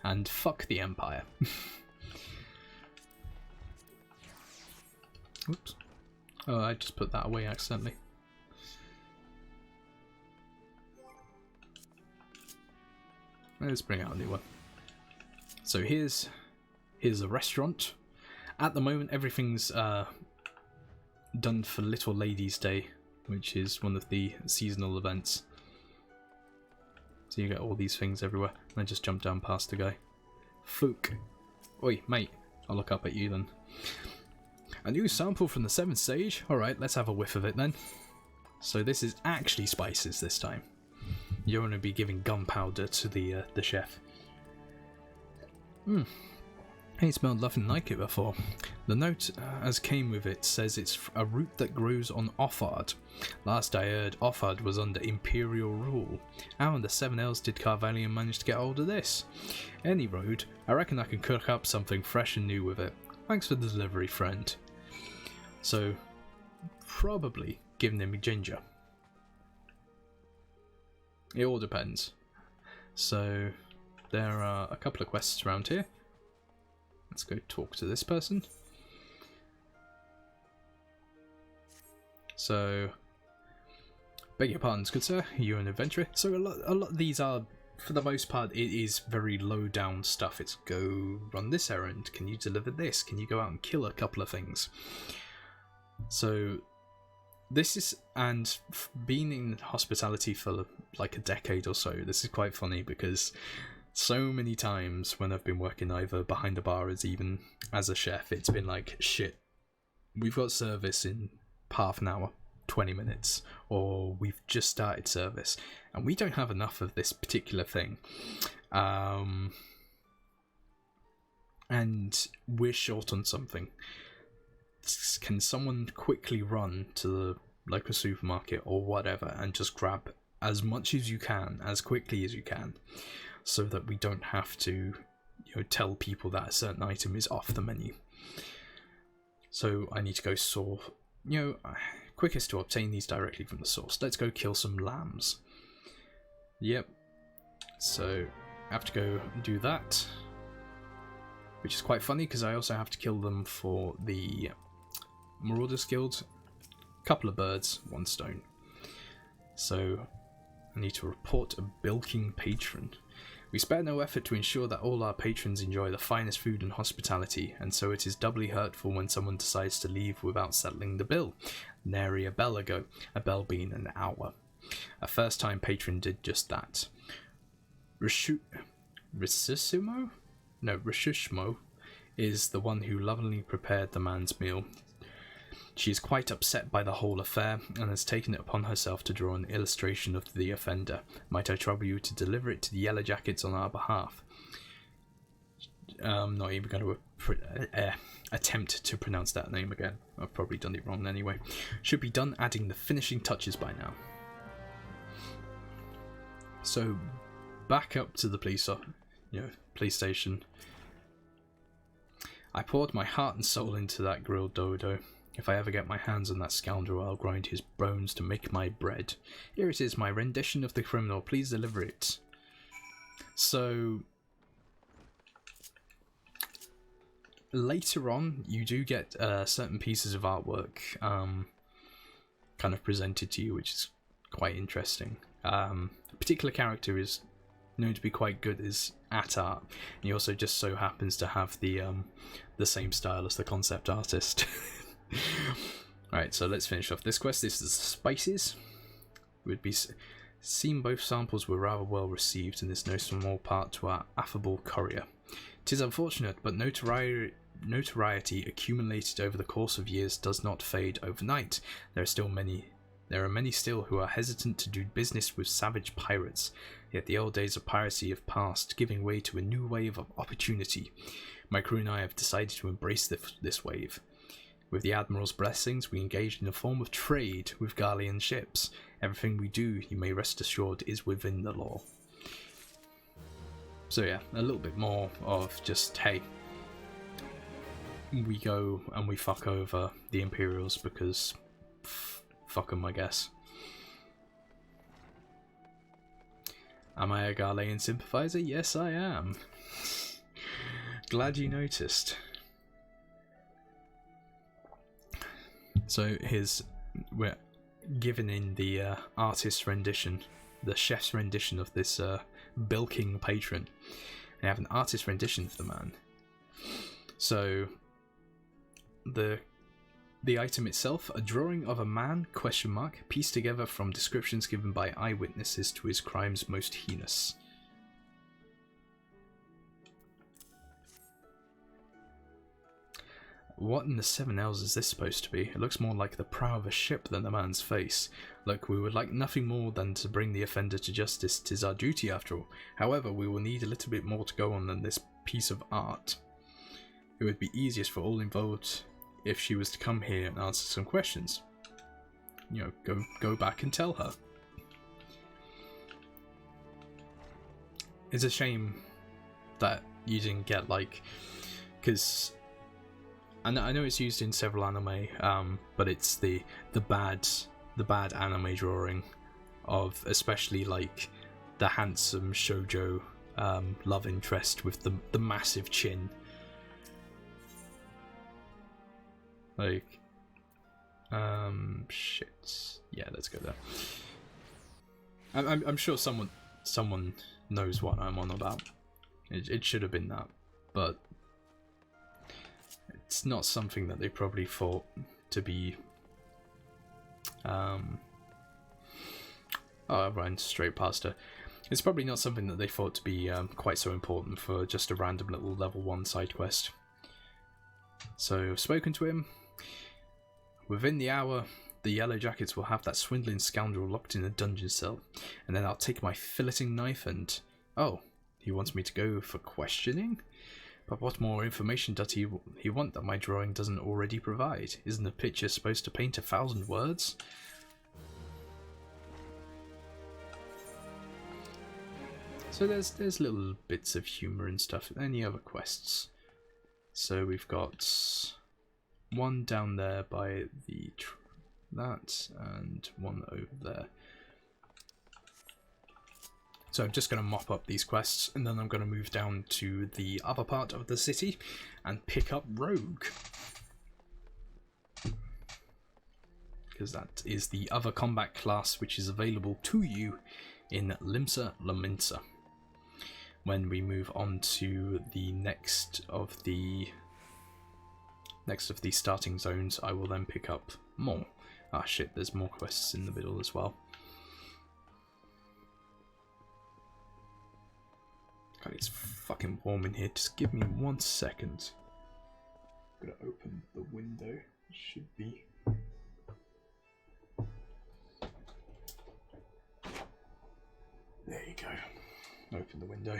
[SPEAKER 2] And fuck the Empire. Oops. Oh, I just put that away accidentally. Let's bring out a new one. So here's a restaurant. At the moment, everything's done for Little Ladies' Day, which is one of the seasonal events. So you get all these things everywhere. And I just jumped down past the guy. Fook. Oi, mate. I'll look up at you then. A new sample from the 7th stage. Alright, let's have a whiff of it then. So this is actually spices this time. You don't want to be giving gunpowder to the chef. I ain't smelled nothing like it before. The note, as came with it, says it's a root that grows on Offard. Last I heard, Offard was under Imperial rule. How in the Seven Hells did Carvalian manage to get hold of this? Any road, I reckon I can cook up something fresh and new with it. Thanks for the delivery, friend. So, probably giving him ginger. It all depends. So, there are a couple of quests around here. Let's go talk to this person. So, beg your pardons, good sir. You're an adventurer. So a lot of these are, for the most part, it is very low down stuff. It's go run this errand. Can you deliver this? Can you go out and kill a couple of things? So this is, and being in hospitality for like a decade or so, this is quite funny because so many times when I've been working either behind the bar as even as a chef, it's been like, shit, we've got service in half an hour, 20 minutes, or we've just started service and we don't have enough of this particular thing. And we're short on something. Can someone quickly run to the local supermarket or whatever and just grab as much as you can, as quickly as you can, so that we don't have to, tell people that a certain item is off the menu. So I need to go source, quickest to obtain these directly from the source. Let's go kill some lambs. Yep. So I have to go do that, which is quite funny because I also have to kill them for the Marauders Guild. Couple of birds, one stone. So I need to report a bilking patron. We spare no effort to ensure that all our patrons enjoy the finest food and hospitality, and so it is doubly hurtful when someone decides to leave without settling the bill. Nary a bell ago, a bell being an hour. A first-time patron did just that. Rishishmo is the one who lovingly prepared the man's meal. She is quite upset by the whole affair and has taken it upon herself to draw an illustration of the offender. Might I trouble you to deliver it to the Yellow Jackets on our behalf? I'm not even going to attempt to pronounce that name again. I've probably done it wrong anyway. Should be done adding the finishing touches by now. So, back up to the police station. I poured my heart and soul into that grilled dodo. If I ever get my hands on that scoundrel, I'll grind his bones to make my bread. Here it is, my rendition of the criminal. Please deliver it. So, later on, you do get certain pieces of artwork kind of presented to you, which is quite interesting. A particular character is known to be quite good at art. And he also just so happens to have the same style as the concept artist. Right, so let's finish off this quest. This is spices. Would be seen both samples were rather well received, and is no small part to our affable courier. 'Tis unfortunate, but notoriety accumulated over the course of years does not fade overnight. There are many still who are hesitant to do business with savage pirates, yet the old days of piracy have passed, giving way to a new wave of opportunity. My crew and I have decided to embrace this wave. With the Admiral's blessings, we engaged in a form of trade with Garlean ships. Everything we do, you may rest assured, is within the law. So yeah, a little bit more of just, hey, we go and we fuck over the Imperials because fuck them, I guess. Am I a Garlean sympathizer? Yes, I am. Glad you noticed. So we're given in the artist's rendition, the chef's rendition of this bilking patron. They have an artist rendition of the man. So the item itself, a drawing of a man, pieced together from descriptions given by eyewitnesses to his crimes most heinous. What in the seven hells is this supposed to be? It looks more like the prow of a ship than the man's face. Look, we would like nothing more than to bring the offender to justice. 'Tis our duty after all. However, we will need a little bit more to go on than this piece of art. It would be easiest for all involved if she was to come here and answer some questions. You know, go back and tell her. It's a shame that you didn't get, like, because I know it's used in several anime, but it's the bad anime drawing of especially like the handsome shoujo love interest with the massive chin. Like, shit. Yeah, let's go there. I'm sure someone knows what I'm on about. It should have been that, but it's not something that they probably thought to be. Oh, I ran straight past her. It's probably not something that they thought to be quite so important for just a random little level 1 side quest. So I've spoken to him. Within the hour, the Yellow Jackets will have that swindling scoundrel locked in a dungeon cell, and then I'll take my filleting knife and... Oh, he wants me to go for questioning? But what more information does he want that my drawing doesn't already provide? Isn't a picture supposed to paint 1,000 words? So there's little bits of humour and stuff. Any other quests? So we've got one down there by the that, and one over there. So I'm just going to mop up these quests, and then I'm going to move down to the other part of the city and pick up Rogue. Because that is the other combat class which is available to you in Limsa Lominsa. When we move on to the next of the starting zones, I will then pick up more. Ah shit, there's more quests in the middle as well. God, it's fucking warm in here. Just give me 1 second. I'm gonna open the window. It should be. There you go. Open the window.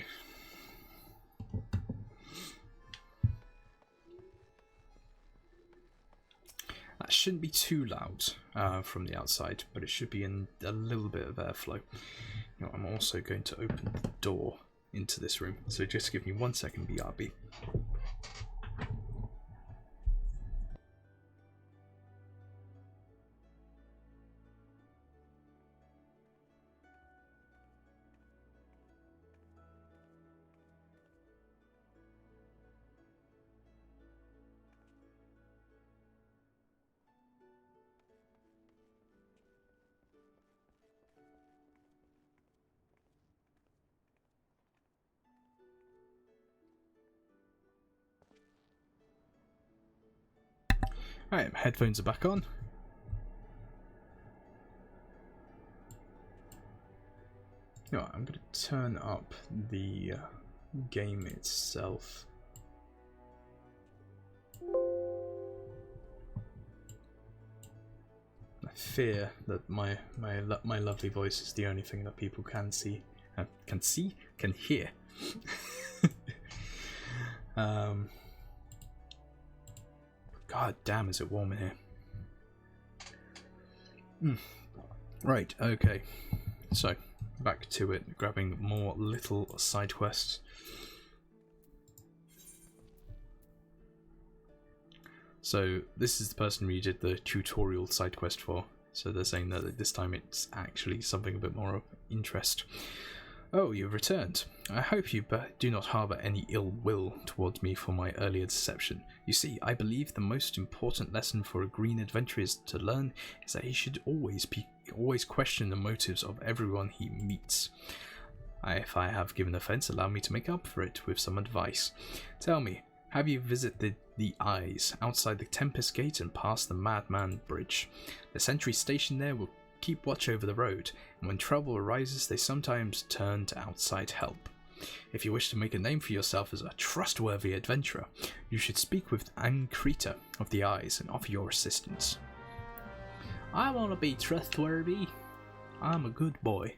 [SPEAKER 2] That shouldn't be too loud from the outside, but it should be in a little bit of airflow. You know, I'm also going to open the door into this room, so just give me 1 second, BRB. Alright, headphones are back on. You know what, I'm going to turn up the game itself. I fear that my lovely voice is the only thing that people can hear. God damn, is it warm in here. Right, okay. So, back to it, grabbing more little side quests. So, this is the person we did the tutorial side quest for. So they're saying that this time it's actually something a bit more of interest. Oh, you've returned. I hope you do not harbour any ill will towards me for my earlier deception. You see, I believe the most important lesson for a green adventurer to learn is that he should always question the motives of everyone he meets. If I have given offence, allow me to make up for it with some advice. Tell me, have you visited the Eyes outside the Tempest Gate and past the Madman Bridge? The sentry stationed there will keep watch over the road, and when trouble arises they sometimes turn to outside help. If you wish to make a name for yourself as a trustworthy adventurer, you should speak with Ankrita of the Eyes and offer your assistance. I want to be trustworthy. I'm a good boy.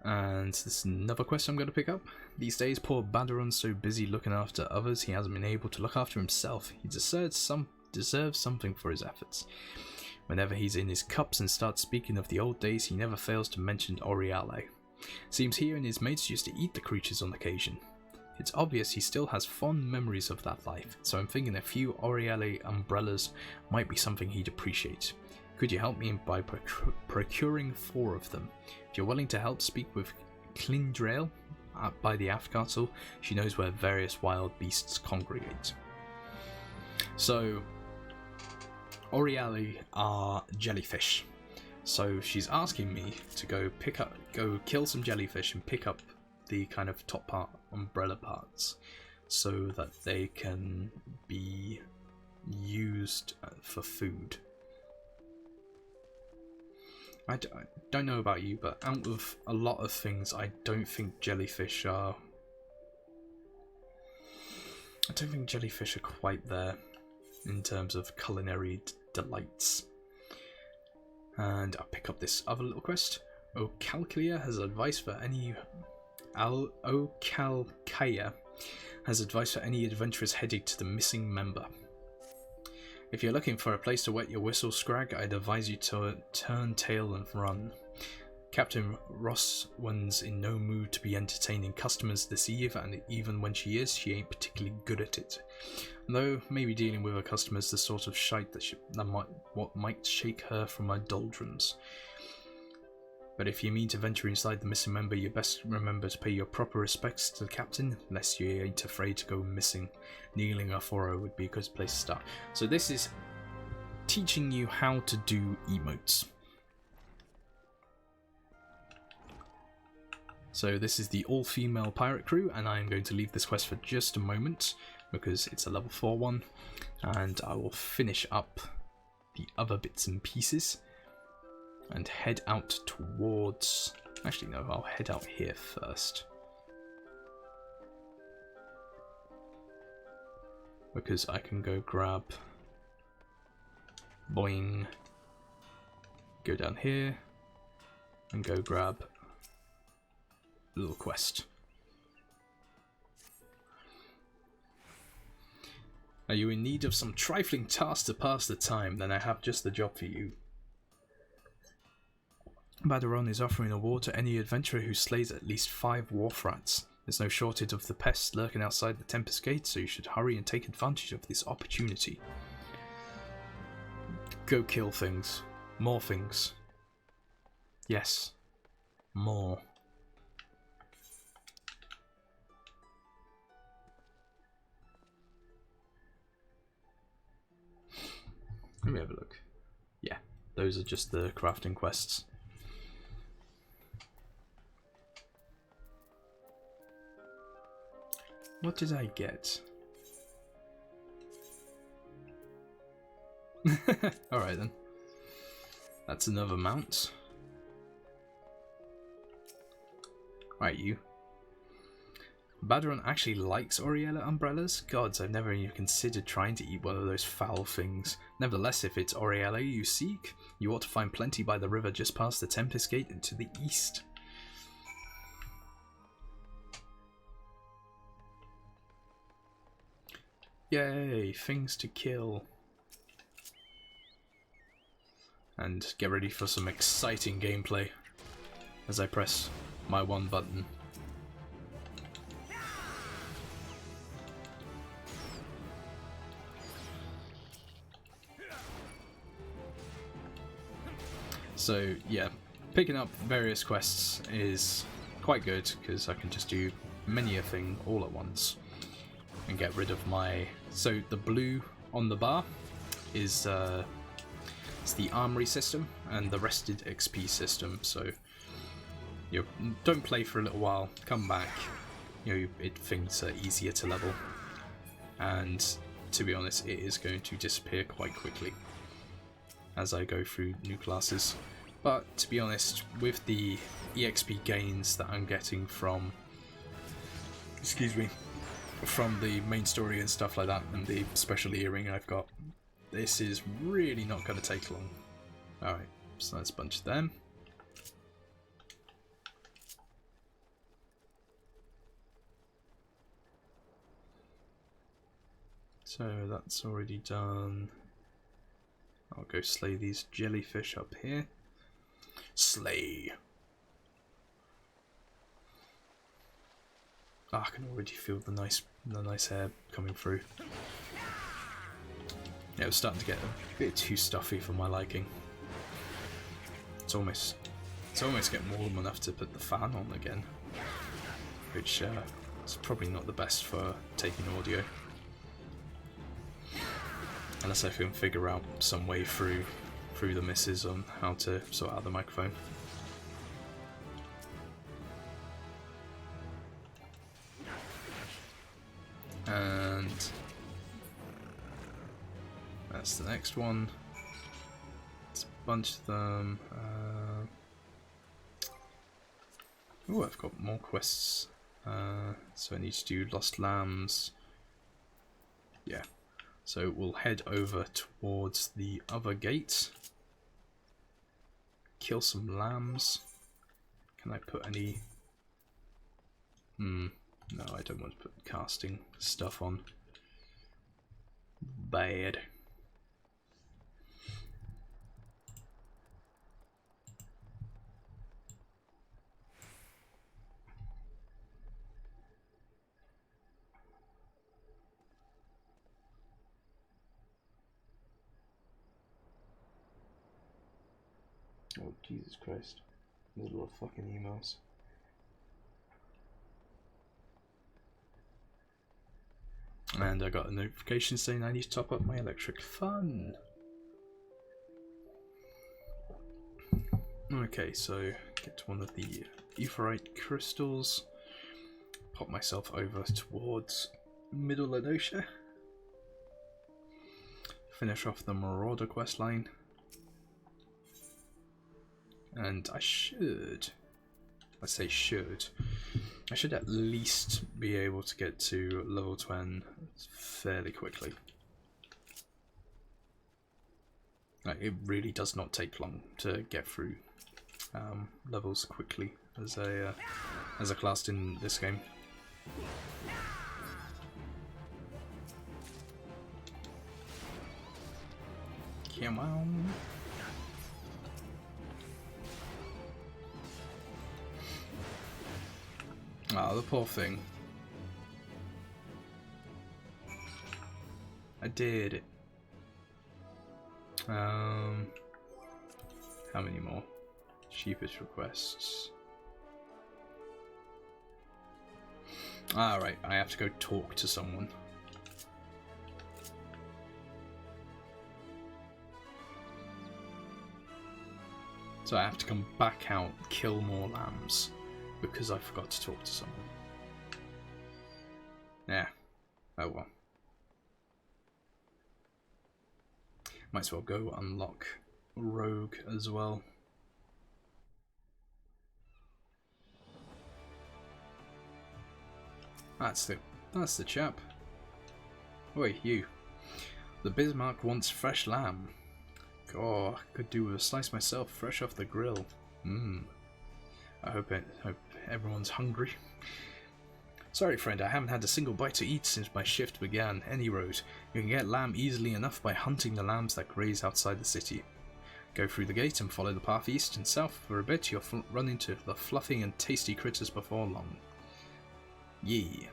[SPEAKER 2] And this is another quest I'm going to pick up. These days, poor Badaron's so busy looking after others, he hasn't been able to look after himself. He deserves something for his efforts. Whenever he's in his cups and starts speaking of the old days, he never fails to mention Oriale. Seems he and his mates used to eat the creatures on occasion. It's obvious he still has fond memories of that life, so I'm thinking a few Oriale umbrellas might be something he'd appreciate. Could you help me by procuring 4 of them? If you're willing to help, speak with Clindrail by the Aft Castle. She knows where various wild beasts congregate. So, Oriale are jellyfish. So she's asking me to go kill some jellyfish and pick up the kind of top part, umbrella parts, so that they can be used for food. I don't know about you, but out of a lot of things, I don't think jellyfish are... I don't think jellyfish are quite there in terms of culinary delights. And I'll pick up this other little quest. Ocalkia has advice for any... Ocalkia has advice for any adventurers heading to the missing member. If you're looking for a place to wet your whistle, Scrag, I'd advise you to turn tail and run. Captain Rosswan's in no mood to be entertaining customers this eve, and even when she is, she ain't particularly good at it. Though, maybe dealing with her customers the sort of shite that might shake her from her doldrums. But if you mean to venture inside the missing member, you best remember to pay your proper respects to the captain, lest you ain't afraid to go missing. Kneeling for her would be a good place to start. So this is teaching you how to do emotes. So this is the all-female pirate crew, and I am going to leave this quest for just a moment, because it's a level 4 one, and I will finish up the other bits and pieces. And head out towards... Actually, no, I'll head out here first. Because I can go grab... Boing. Go down here. And go grab... Little quest. Are you in need of some trifling task to pass the time? Then I have just the job for you. Badaron is offering a reward to any adventurer who slays at least 5 wharf rats. There's no shortage of the pests lurking outside the Tempest Gate, so you should hurry and take advantage of this opportunity. Go kill things. More things. Yes. More. Let me have a look. Yeah, those are just the crafting quests. What did I get? Alright then. That's another mount. Right, you. Badaron actually likes Oriela umbrellas? Gods, I've never even considered trying to eat one of those foul things. Nevertheless, if it's Oriela you seek, you ought to find plenty by the river just past the Tempest Gate and to the east. Yay, things to kill. And get ready for some exciting gameplay as I press my one button. So yeah, picking up various quests is quite good because I can just do many a thing all at once. And get rid of my... So the blue on the bar is it's the armory system and the rested XP system. So you don't play for a little while, come back, things are easier to level. And to be honest, it is going to disappear quite quickly as I go through new classes. But to be honest, with the EXP gains that I'm getting from, from the main story and stuff like that, and the special earring I've got, this is really not going to take long. Alright, so let's bunch them. So that's already done. I'll go slay these jellyfish up here. Slay! Oh, I can already feel the nice air coming through. Yeah, it was starting to get a bit too stuffy for my liking. It's almost getting warm enough to put the fan on again, which is probably not the best for taking audio. Unless I can figure out some way through the misses on how to sort out the microphone. And that's the next one. Let's bunch them. Oh, I've got more quests. So I need to do Lost Lambs. Yeah. So we'll head over towards the other gate. Kill some lambs. Can I put any... No, I don't want to put casting stuff on. Bad. Oh, Jesus Christ. There's a lot of fucking emails. And I got a notification saying I need to top up my electric fun. Okay, so get to one of the etherite crystals. Pop myself over towards Middle Anosha. Finish off the Marauder questline. And I should at least be able to get to level 10 fairly quickly. Like, it really does not take long to get through levels quickly as a class in this game. Come on. Ah, the poor thing. I did it. How many more? Cheapest requests. Alright, I have to go talk to someone. So I have to come back out, kill more lambs. Because I forgot to talk to someone. Yeah. Oh well. Might as well go unlock Rogue as well. That's the chap. Oi, you. The Bismarck wants fresh lamb. Oh, I could do with a slice myself, fresh off the grill. I hope everyone's hungry. Sorry friend, I haven't had a single bite to eat since my shift began. Any road. You can get lamb easily enough by hunting the lambs that graze outside the city. Go through the gate and follow the path east and south. For a bit you'll run into the fluffy and tasty critters before long. Yeah.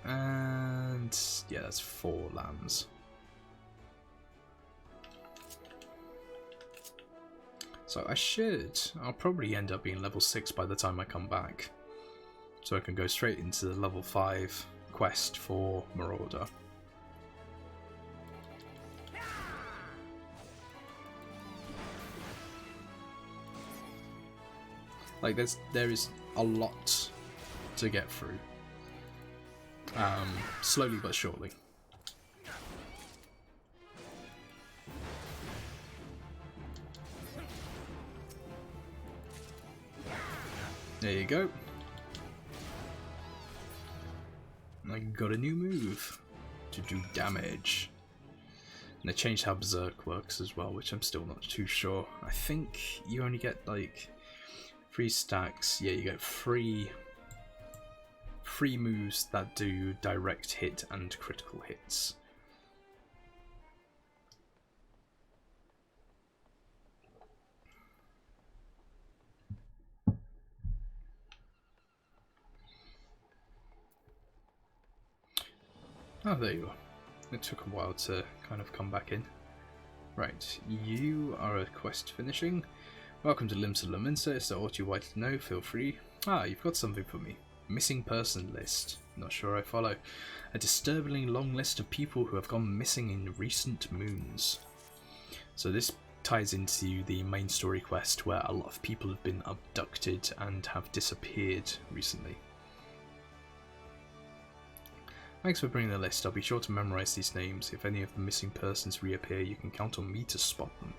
[SPEAKER 2] And yeah, that's 4 lambs. So I'll probably end up being level 6 by the time I come back. So I can go straight into the level 5 quest for Marauder. Like there is a lot to get through. Slowly but surely.
[SPEAKER 1] There you go. I got a new move to do damage. And they changed how Berserk works as well, which I'm still not too sure. I think you only get like 3 stacks. Yeah, you get 3 moves that do direct hit and critical hits. Oh, there you are. It took a while to kind of come back in. Right, you are a quest finishing. Welcome to Limsa Laminsa. Is there aught you would like to know? Feel free. Ah, you've got something for me. Missing person list. Not sure I follow. A disturbingly long list of people who have gone missing in recent moons. So this ties into the main story quest where a lot of people have been abducted and have disappeared recently. Thanks for bringing the list. I'll be sure to memorize these names. If any of the missing persons reappear, you can count on me to spot them.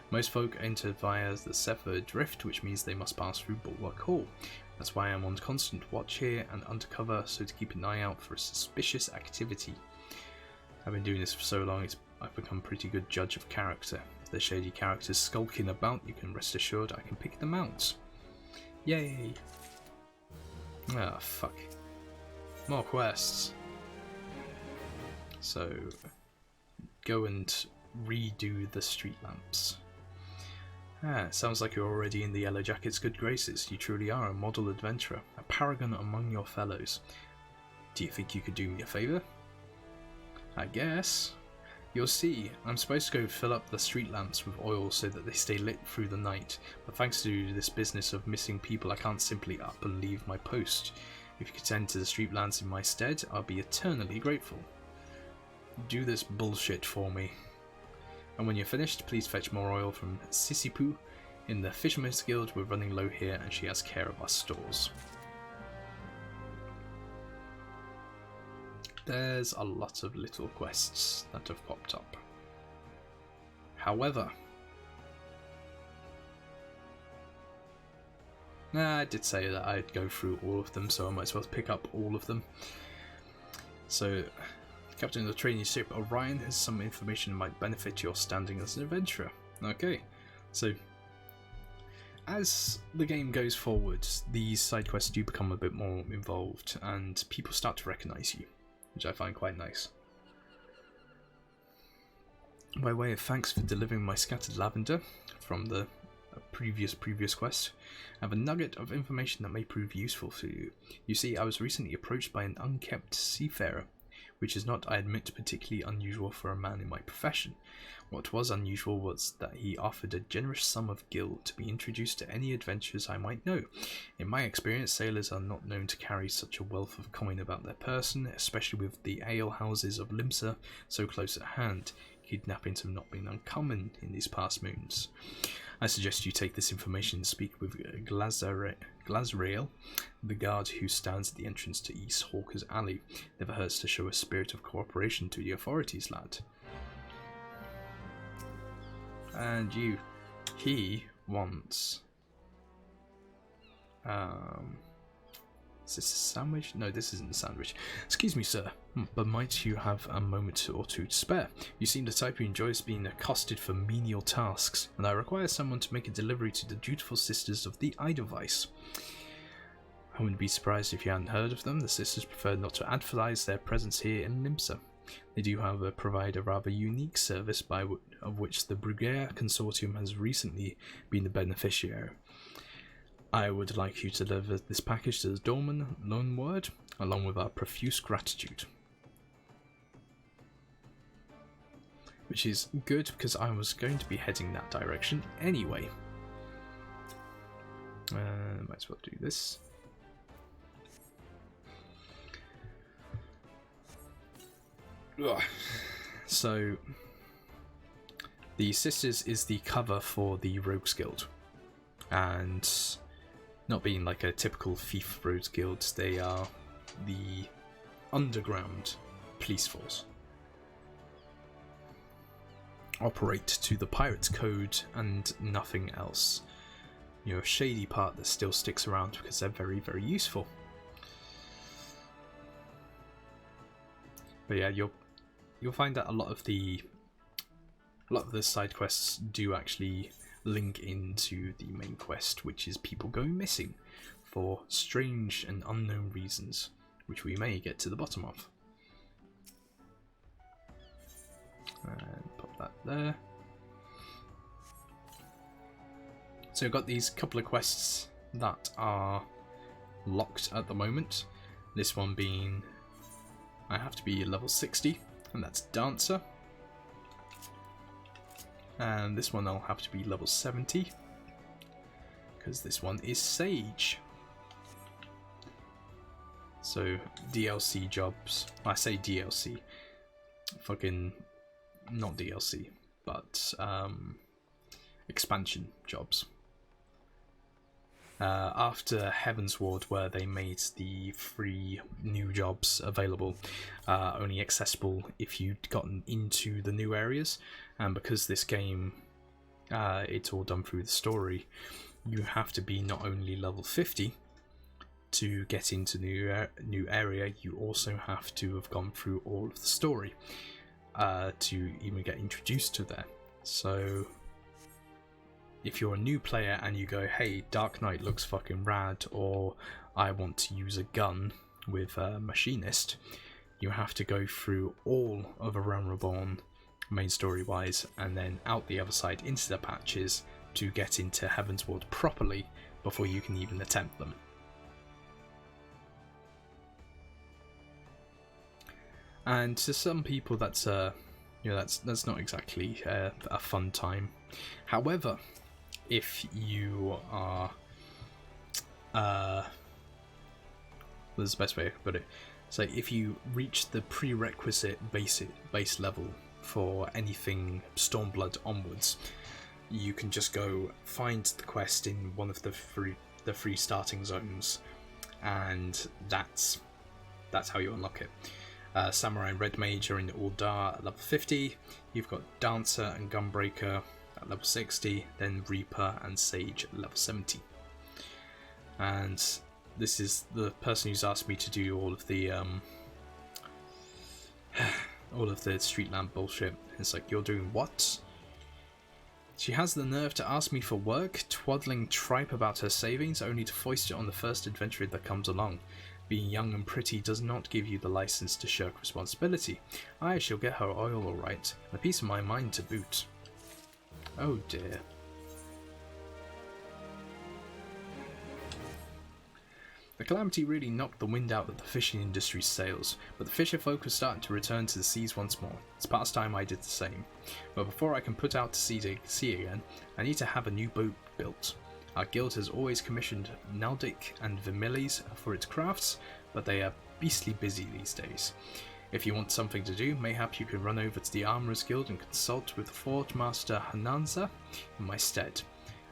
[SPEAKER 1] Most folk enter via the Sever Drift, which means they must pass through Bulwark Hall. That's why I'm on constant watch here and undercover, so to keep an eye out for suspicious activity. I've been doing this for so long, I've become a pretty good judge of character. If there's shady characters skulking about, you can rest assured I can pick them out. Yay! Ah, fuck. More quests. So, go and redo the street lamps. Ah, sounds like you're already in the Yellow Jacket's good graces. You truly are a model adventurer, a paragon among your fellows. Do you think you could do me a favour? I guess. You'll see, I'm supposed to go fill up the street lamps with oil so that they stay lit through the night, but thanks to this business of missing people, I can't simply up and leave my post. If you could tend to the street lamps in my stead, I'll be eternally grateful. Do this bullshit for me. And when you're finished, please fetch more oil from Sissipoo. In the Fisherman's Guild, we're running low here and she has care of our stores. There's a lot of little quests that have popped up. However, I did say that I'd go through all of them, so I might as well pick up all of them. So, Captain of the trading ship Orion has some information that might benefit your standing as an adventurer. Okay, so as the game goes forward, these side quests do become a bit more involved and people start to recognise you, which I find quite nice. By way of thanks for delivering my scattered lavender from the previous quest, I have a nugget of information that may prove useful to you. You see, I was recently approached by an unkept seafarer, which is not, I admit, particularly unusual for a man in my profession. What was unusual was that he offered a generous sum of gil to be introduced to any adventures I might know. In my experience, sailors are not known to carry such a wealth of coin about their person, especially with the alehouses of Limsa so close at hand. Kidnappings have not been uncommon in these past moons. I suggest you take this information and speak with Glazrael, the guard who stands at the entrance to East Hawker's Alley. Never hurts to show a spirit of cooperation to the authorities, lad. And you, he wants, is this a sandwich? No, this isn't a sandwich. Excuse me, sir, but might you have a moment or two to spare? You seem the type who enjoys being accosted for menial tasks, and I require someone to make a delivery to the dutiful sisters of the Edelweiss. I wouldn't be surprised if you hadn't heard of them. The sisters prefer not to advertise their presence here in Limsa. They do, however, provide a rather unique service of which the Bruguiere Consortium has recently been the beneficiary. I would like you to deliver this package to the Dorman Loanword, along with our profuse gratitude. Which is good, because I was going to be heading that direction anyway. Might as well do this. Ugh. So, the Sisters is the cover for the Rogues Guild, and not being like a typical thief Rogues Guild, they are the underground police force. Operate to the Pirates Code and nothing else.
[SPEAKER 2] shady part that still sticks around because they're very, very useful. But yeah, you'll find that a lot of the side quests do actually link into the main quest, which is people going missing for strange and unknown reasons, which we may get to the bottom of. And pop that there. So we've got these couple of quests that are locked at the moment. This one being, I have to be level 60, and that's Dancer. And this one I'll have to be level 70, because this one is Sage. So DLC jobs, I say DLC, fucking not DLC, but expansion jobs. After Heavensward, where they made the free new jobs available, only accessible if you'd gotten into the new areas, and because this game, it's all done through the story, you have to be not only level 50 to get into new area, you also have to have gone through all of the story to even get introduced to there. So if you're a new player and you go, hey, Dark Knight looks fucking rad, or I want to use a gun with a Machinist, you have to go through all of A Realm Reborn, main story wise, and then out the other side into the patches to get into Heavensward properly before you can even attempt them. And to some people that's that's not exactly a fun time. However, if you are there's the best way I could put it. So if you reach the prerequisite base level for anything Stormblood onwards, you can just go find the quest in one of the free starting zones, and that's how you unlock it. Samurai and Red Mage are in Uldar at level 50. You've got Dancer and Gunbreaker at level 60, then Reaper and Sage at level 70. And this is the person who's asked me to do all of the street lamp bullshit. It's like, you're doing what? She has the nerve to ask me for work, twaddling tripe about her savings, only to foist it on the first adventurer that comes along. Being young and pretty does not give you the license to shirk responsibility. I shall get her oil all right, and a piece of my mind to boot. Oh dear. The calamity really knocked the wind out of the fishing industry's sails, but the fisher folk are starting to return to the seas once more. It's past time I did the same. But before I can put out to sea again, I need to have a new boat built. Our guild has always commissioned Naldic and Vermillies for its crafts, but they are beastly busy these days. If you want something to do, mayhap you can run over to the Armourers Guild and consult with Forge Master Hananza in my stead.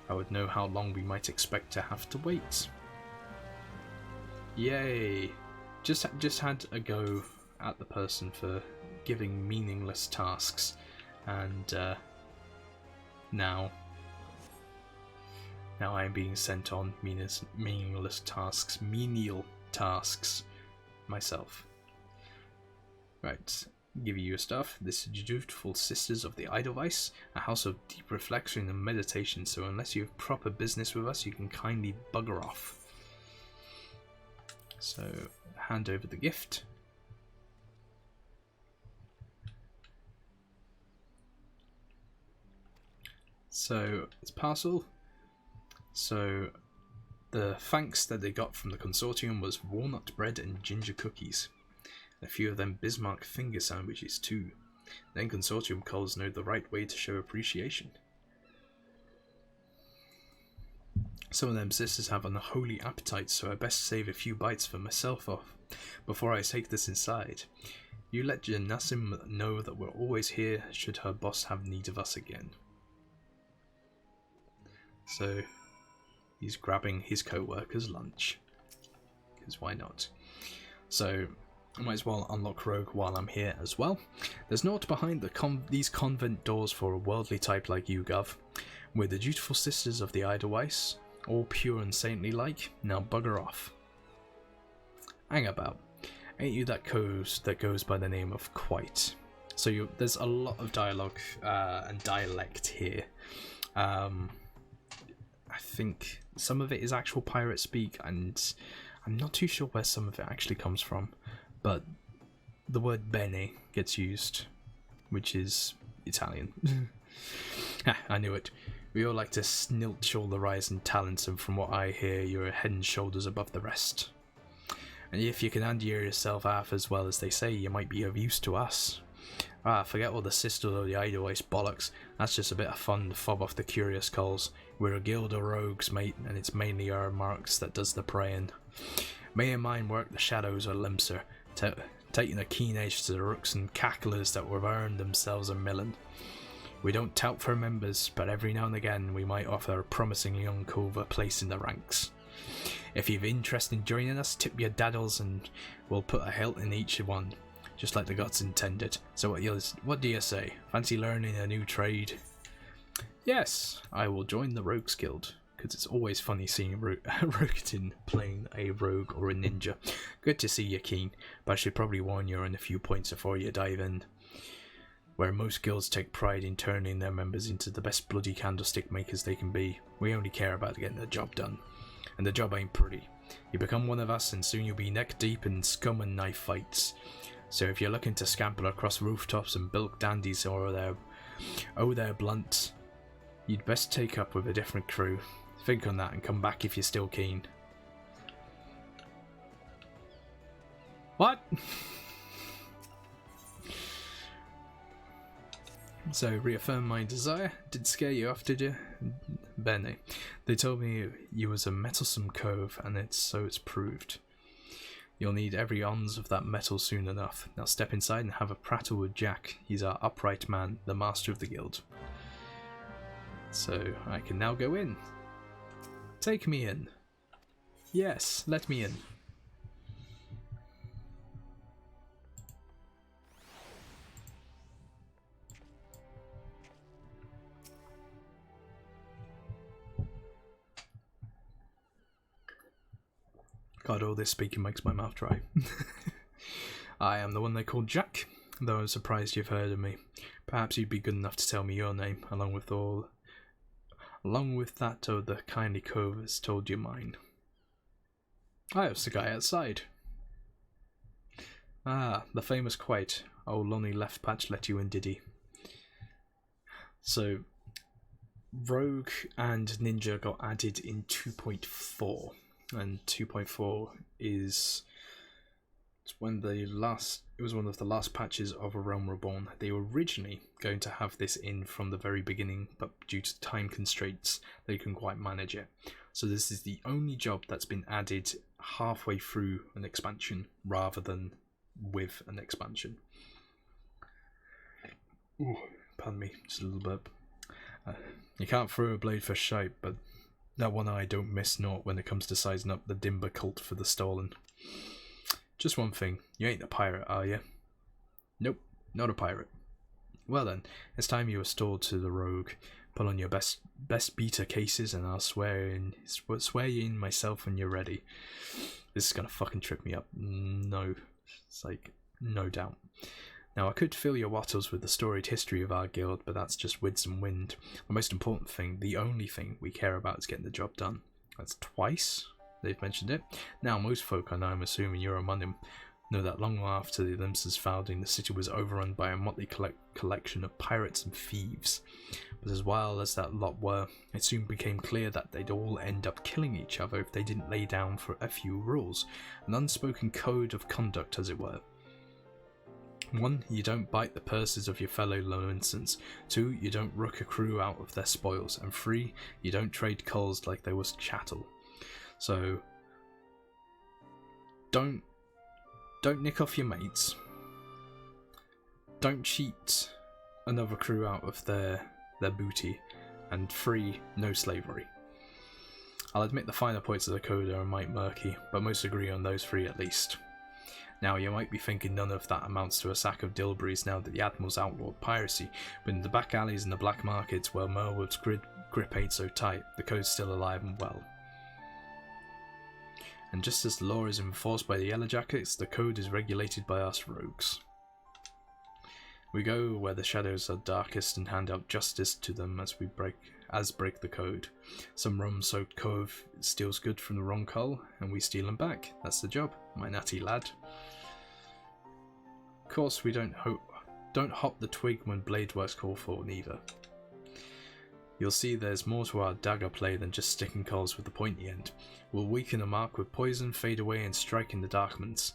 [SPEAKER 2] I would know how long we might expect to have to wait. Yay! Just had a go at the person for giving meaningless tasks, and now I am being sent on meaningless tasks, menial tasks myself. Right, give you your stuff. This is the dutiful Sisters of the Edelweiss, a house of deep reflection and meditation, so unless you have proper business with us, you can kindly bugger off. So, hand over the gift. So, it's parcel. So, the thanks that they got from the consortium was walnut bread and ginger cookies. A few of them Bismarck finger sandwiches too. Then consortium culls know the right way to show appreciation. Some of them sisters have unholy appetites, so I best save a few bites for myself off before I take this inside. You let Janassim know that we're always here should her boss have need of us again. So he's grabbing his co-worker's lunch, because why not? So I might as well unlock Rogue while I'm here as well. There's naught behind these convent doors for a worldly type like you, Gov. We're the dutiful sisters of the Edelweiss. All pure and saintly like, now bugger off. Hang about. Ain't you that goes by the name of Quite? So there's a lot of dialogue and dialect here. I think some of it is actual pirate speak, and I'm not too sure where some of it actually comes from, but the word bene gets used, which is Italian. I knew it. We all like to snilch all the rising talents, and from what I hear, you're head and shoulders above the rest. And if you can endear yourself half as well as they say, you might be of use to us. Forget all the sisters or the idolize bollocks. That's just a bit of fun to fob off the curious culls. We're a guild of rogues, mate, and it's mainly our marks that does the praying. May and mine work the shadows or limser, taking a keen edge to the rooks and cacklers that have earned themselves a million. We don't tout for members, but every now and again we might offer a promising young cove a place in the ranks. If you've interest in joining us, tip your daddles and we'll put a hilt in each one, just like the gods intended. So what do you say? Fancy learning a new trade? Yes, I will join the Rogues Guild, because it's always funny seeing Rogueton playing a rogue or a ninja. Good to see you keen, but I should probably warn you on a few points before you dive in. Where most guilds take pride in turning their members into the best bloody candlestick makers they can be, we only care about getting the job done. And the job ain't pretty. You become one of us and soon you'll be neck deep in scum and knife fights. So if you're looking to scamper across rooftops and bilk dandies or their blunts, you'd best take up with a different crew. Think on that and come back if you're still keen. What? So, reaffirm my desire. Did scare you off, did you? Bene. They told me you was a mettlesome cove, and it's proved. You'll need every ounce of that metal soon enough. Now step inside and have a prattle with Jack. He's our upright man, the master of the guild. So, I can now go in. Take me in. Yes, let me in. God, all this speaking makes my mouth dry. I am the one they call Jack, though I'm surprised you've heard of me. Perhaps you'd be good enough to tell me your name, along with that of the kindly cove has told you mine. I was the guy outside. Ah, the famous Quite. Old Lonnie Left Patch let you in, did he? So, Rogue and Ninja got added in 2.4. And 2.4 is when it was one of the last patches of A Realm Reborn. They were originally going to have this in from the very beginning, but due to time constraints, they couldn't quite manage it. So this is the only job that's been added halfway through an expansion, rather than with an expansion. Ooh, pardon me, just a little burp. You can't throw a blade for shite, but that one eye don't miss naught when it comes to sizing up the Dimber cult for the stolen. Just one thing, you ain't a pirate, are you? Nope, not a pirate. Well then, it's time you were stored to the rogue. Pull on your best beater cases and I'll swear you in myself when you're ready. This is gonna fucking trip me up. No. It's like, no doubt. Now, I could fill your wattles with the storied history of our guild, but that's just wids and wind. The most important thing, the only thing we care about is getting the job done. That's twice they've mentioned it. Now, most folk, and I'm assuming you're among them, know that long after the Limsa's founding, the city was overrun by a motley collection of pirates and thieves. But as wild as that lot were, it soon became clear that they'd all end up killing each other if they didn't lay down for a few rules, an unspoken code of conduct, as it were. 1. You don't bite the purses of your fellow lonesons. 2. You don't rook a crew out of their spoils. And 3. You don't trade culls like they was chattel. So, don't nick off your mates. Don't cheat another crew out of their booty. And 3. No slavery. I'll admit the finer points of the code are a mite murky, but most agree on those 3 at least. Now, you might be thinking none of that amounts to a sack of Dilberries now that the Admiral's outlawed piracy, but in the back alleys and the black markets where Merwood's grip ain't so tight. The code's still alive and well. And just as the law is enforced by the Yellow Jackets, the code is regulated by us rogues. We go where the shadows are darkest and hand out justice to them as we break the code. Some rum-soaked cove steals good from the wrong cull, and we steal them back. That's the job, my natty lad. Of course, we don't hop the twig when blade work's called for, neither. You'll see there's more to our dagger play than just sticking culls with the pointy end. We'll weaken a mark with poison, fade away, and strike in the darkments.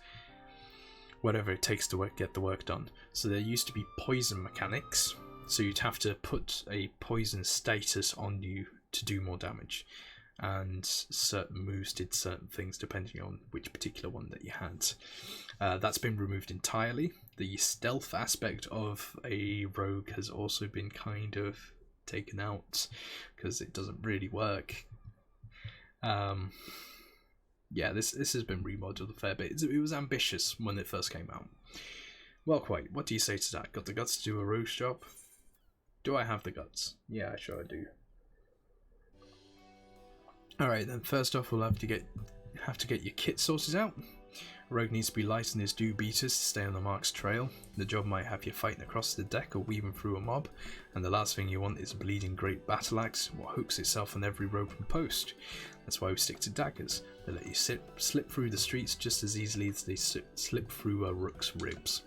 [SPEAKER 2] Whatever it takes to get the work done. So there used to be poison mechanics, so you'd have to put a poison status on you to do more damage. And certain moves did certain things depending on which particular one that you had. That's been removed entirely. The stealth aspect of a rogue has also been kind of taken out because it doesn't really work. Yeah, this has been remodeled a fair bit. It was ambitious when it first came out. Well, quite. What do you say to that? Got the guts to do a rogue's job? Do I have the guts? Yeah, I sure do. Alright, then first off we'll have to get your kit sorted out. Rogue needs to be light in his dew beaters to stay on the mark's trail. The job might have you fighting across the deck or weaving through a mob, and the last thing you want is a bleeding great battle axe, what hooks itself on every rope and post. That's why we stick to daggers. They let you slip through the streets just as easily as they slip through a rook's ribs.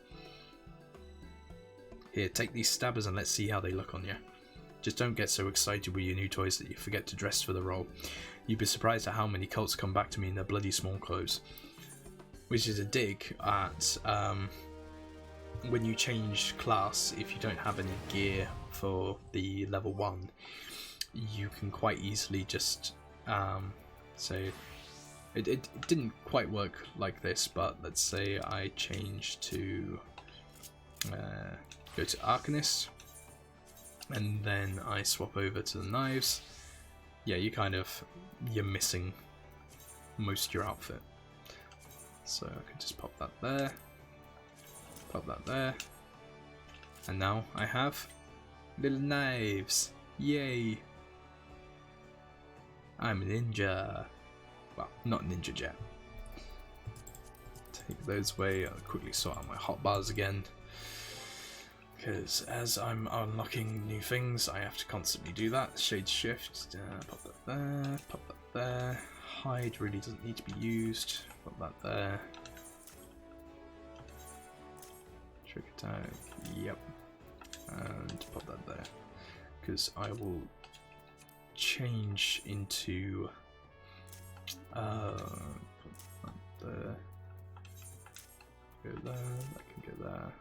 [SPEAKER 2] Here, take these stabbers and let's see how they look on you. Just don't get so excited with your new toys that you forget to dress for the role. You'd be surprised at how many cults come back to me in their bloody small clothes. Which is a dig at when you change class, if you don't have any gear for the level 1, you can quite easily just say it didn't quite work like this, but let's say I change to go to Arcanist and then I swap over to the knives. Yeah, you're missing most of your outfit. So I can just pop that there, and now I have little knives. Yay! I'm a ninja. Well, not ninja yet. Take those away. I'll quickly sort out my hotbars again, because as I'm unlocking new things, I have to constantly do that. Shade shift. Pop that there. Pop that there. Hide really doesn't need to be used. Put that there. Trick attack, yep. And pop that there. Because I will change into put that there. Go there, that can go there.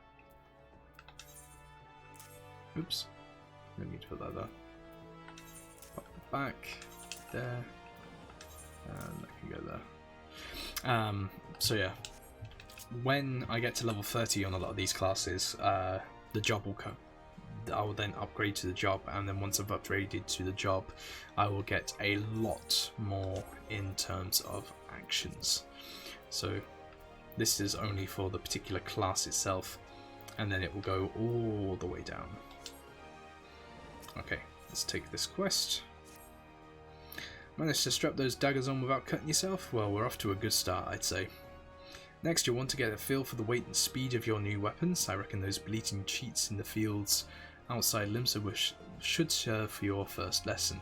[SPEAKER 2] Oops. Don't need to put that there. Pop it back there. And that can go there. So yeah, when I get to level 30 on a lot of these classes, the job will come. I will then upgrade to the job, and then once I've upgraded to the job, I will get a lot more in terms of actions. So this is only for the particular class itself, and then it will go all the way down. Okay, let's take this quest. Managed to strap those daggers on without cutting yourself? Well, we're off to a good start, I'd say. Next, you'll want to get a feel for the weight and speed of your new weapons. I reckon those bleating cheats in the fields outside Limsa should serve for your first lesson.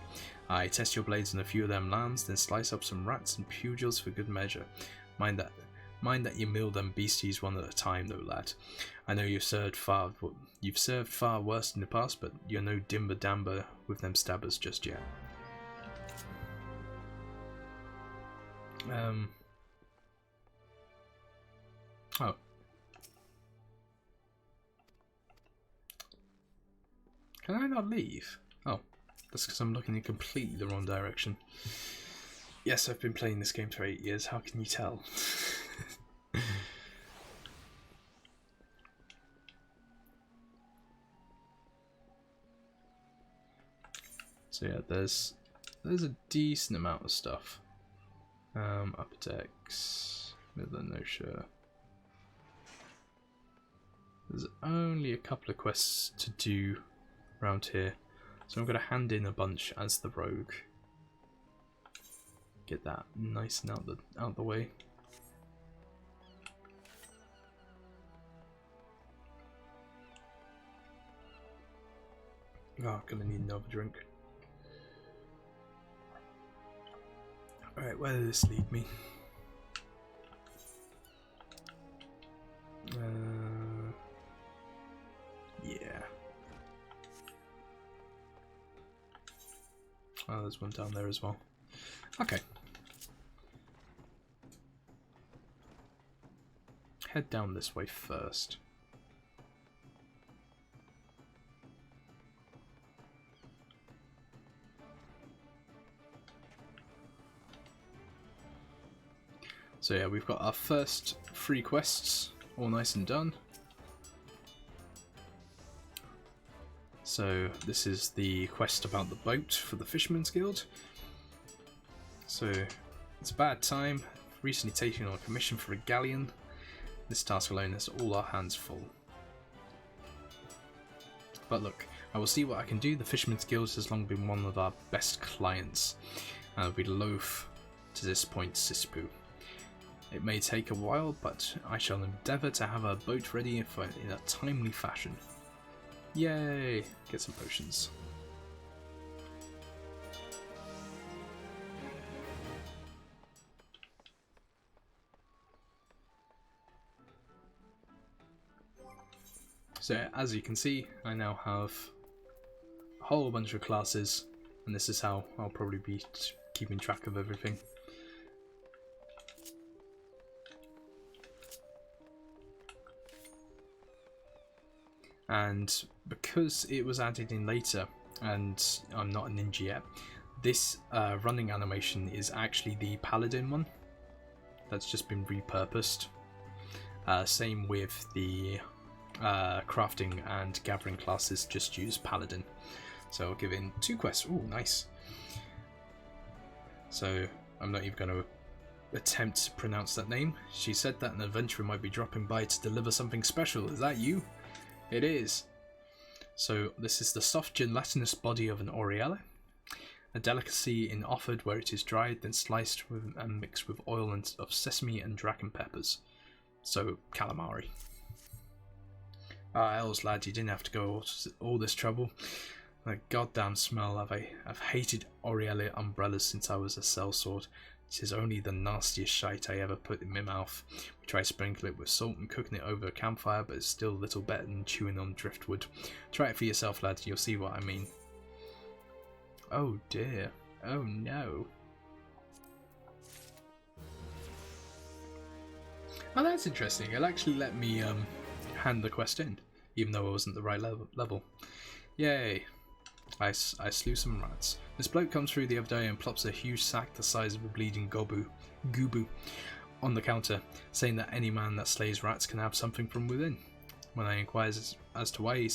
[SPEAKER 2] Aye, test your blades on a few of them lambs, then slice up some rats and pugils for good measure. Mind that you mill them beasties one at a time, though, lad. I know you've served far worse in the past, but you're no dimber damber with them stabbers just yet. Oh. Can I not leave? Oh, that's because I'm looking in completely the wrong direction. Yes, I've been playing this game for 8 years, how can you tell? So yeah, there's a decent amount of stuff. Upper decks, middle of Nosha. There's only a couple of quests to do around here. So I'm going to hand in a bunch as the rogue. Get that nice and out the way. Oh, gonna need another drink. Alright, where did this lead me? Yeah. Oh, there's one down there as well. Okay. Head down this way first. So yeah, we've got our first 3 quests, all nice and done. So this is the quest about the boat for the Fisherman's Guild. So it's a bad time, recently taken on a commission for a galleon. This task alone has all our hands full. But look, I will see what I can do. The Fisherman's Guild has long been one of our best clients, and I'll be loath to disappoint Sispoo. It may take a while, but I shall endeavour to have our boat ready in a timely fashion. Yay! Get some potions. So as you can see, I now have a whole bunch of classes, and this is how I'll probably be keeping track of everything. And because it was added in later, and I'm not a ninja yet, this running animation is actually the paladin one. That's just been repurposed. Same with the crafting and gathering classes, just use paladin. So I'll give in 2 quests. Ooh, nice. So I'm not even going to attempt to pronounce that name. She said that an adventurer might be dropping by to deliver something special. Is that you? It is. So this is the soft gelatinous body of an Oriella, a delicacy in offered where it is dried, then sliced with, and mixed with oil of sesame and dragon peppers. So calamari. Ah, Els lad, you didn't have to go all this trouble. The goddamn smell of I've hated Oriella umbrellas since I was a sellsword. It is only the nastiest shite I ever put in my mouth. We try to sprinkle it with salt and cooking it over a campfire, but it's still a little better than chewing on driftwood. Try it for yourself, lad, you'll see what I mean. Oh dear. Oh no. Oh, that's interesting. It'll actually let me hand the quest in, even though I wasn't the right level. Yay. I slew some rats. This bloke comes through the other day and plops a huge sack the size of a bleeding goobu on the counter, saying that any man that slays rats can have something from within. When I inquire as to why,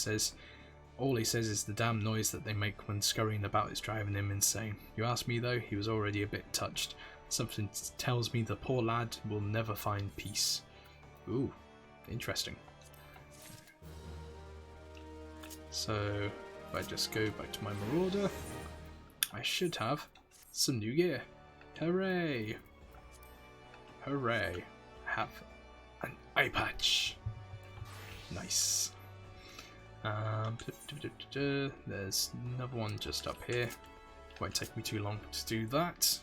[SPEAKER 2] all he says is the damn noise that they make when scurrying about is driving him insane. You ask me though, he was already a bit touched. Something tells me the poor lad will never find peace. Ooh, interesting. So if I just go back to my Marauder, I should have some new gear. Hooray! Hooray! Have an eye patch. Nice. There's another one just up here. Won't take me too long to do that.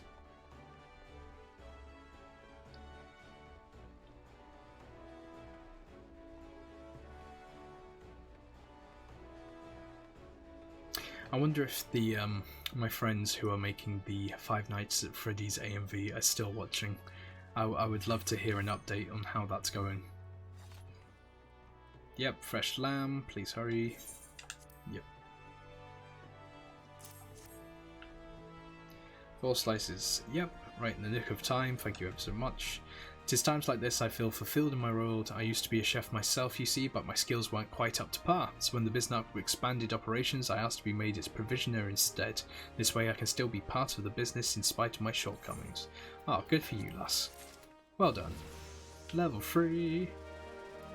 [SPEAKER 2] I wonder if the my friends who are making the Five Nights at Freddy's AMV are still watching. I would love to hear an update on how that's going. Yep, fresh lamb, please hurry. Yep. 4 slices, yep, right in the nick of time, thank you ever so much. 'Tis times like this I feel fulfilled in my role. I used to be a chef myself, you see, but my skills weren't quite up to par. So when the business expanded operations, I asked to be made its provisioner instead. This way I can still be part of the business in spite of my shortcomings. Oh, good for you, lass. Well done. Level 3.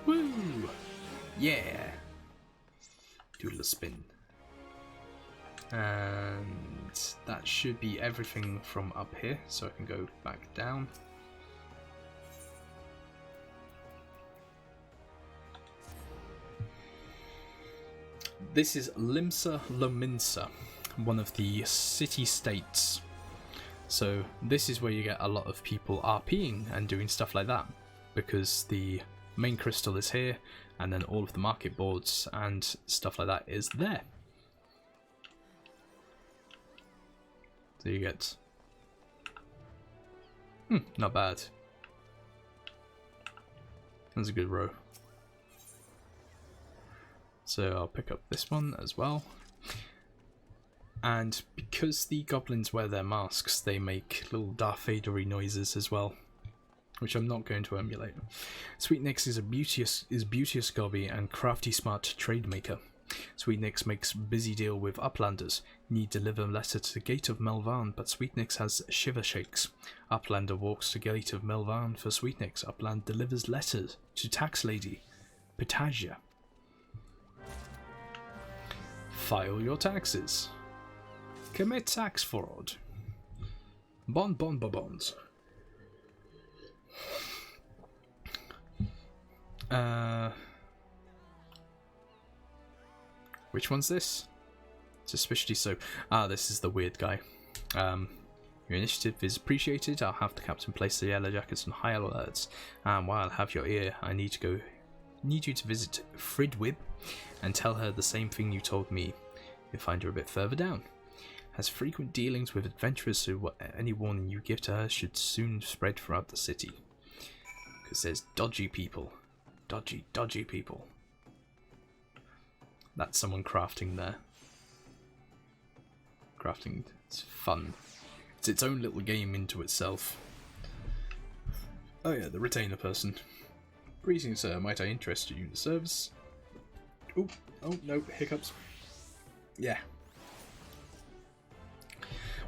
[SPEAKER 2] Woo! Yeah! Doodle a spin. And that should be everything from up here, so I can go back down. This is Limsa Lominsa, one of the city-states. So this is where you get a lot of people RPing and doing stuff like that, because the main crystal is here, and then all of the market boards and stuff like that is there. So you get... not bad. That's a good row. So I'll pick up this one as well. And because the goblins wear their masks, they make little Darth Vader-y noises as well, which I'm not going to emulate. Sweet Nix is a beauteous gobby and crafty smart trade maker. Sweet Nix makes busy deal with uplanders. Need deliver letter to the gate of Melvan, but Sweet Nix has shiver shakes. Uplander walks to gate of Melvan for Sweet Nix. Upland delivers letters to tax lady Petagia. File your taxes. Commit tax fraud. Bonds. Which one's this? Suspiciously so. This is the weird guy. Your initiative is appreciated. I'll have the captain place the yellow jackets on high alerts. And while I have your ear, I need you to visit Fridwib and tell her the same thing you told me. You'll find her a bit further down. Has frequent dealings with adventurers, so any warning you give to her should soon spread throughout the city. Because there's dodgy people. Dodgy people. That's someone crafting there. Crafting, it's fun. It's its own little game into itself. Oh yeah, the retainer person. Greetings, sir. Might I interest you in the service? Oh no, hiccups. Yeah.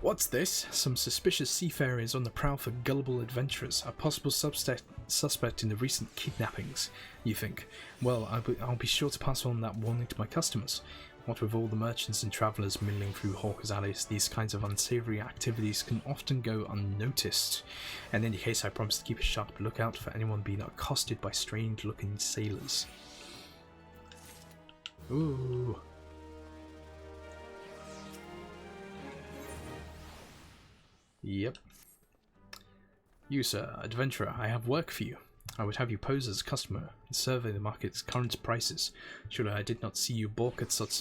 [SPEAKER 2] What's this? Some suspicious seafarers on the prowl for gullible adventurers. A possible suspect in the recent kidnappings, you think? Well, I'll be sure to pass on that warning to my customers. What with all the merchants and travellers milling through Hawker's alleys, these kinds of unsavoury activities can often go unnoticed. In any case, I promise to keep a sharp lookout for anyone being accosted by strange-looking sailors. Ooh. Yep. You, sir, adventurer, I have work for you. I would have you pose as a customer and survey the market's current prices. Surely I did not see you balk at so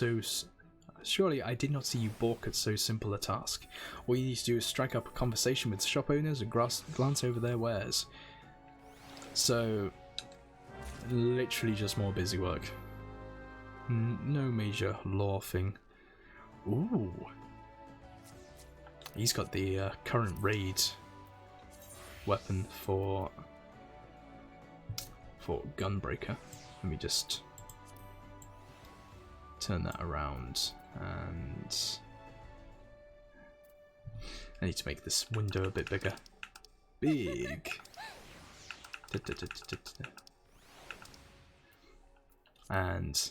[SPEAKER 2] simple a task. All you need to do is strike up a conversation with shop owners and glance over their wares. So, literally just more busy work. No major lore thing. Ooh. He's got the current raid weapon for Gunbreaker. Let me just turn that around, and I need to make this window a bit bigger. Big. And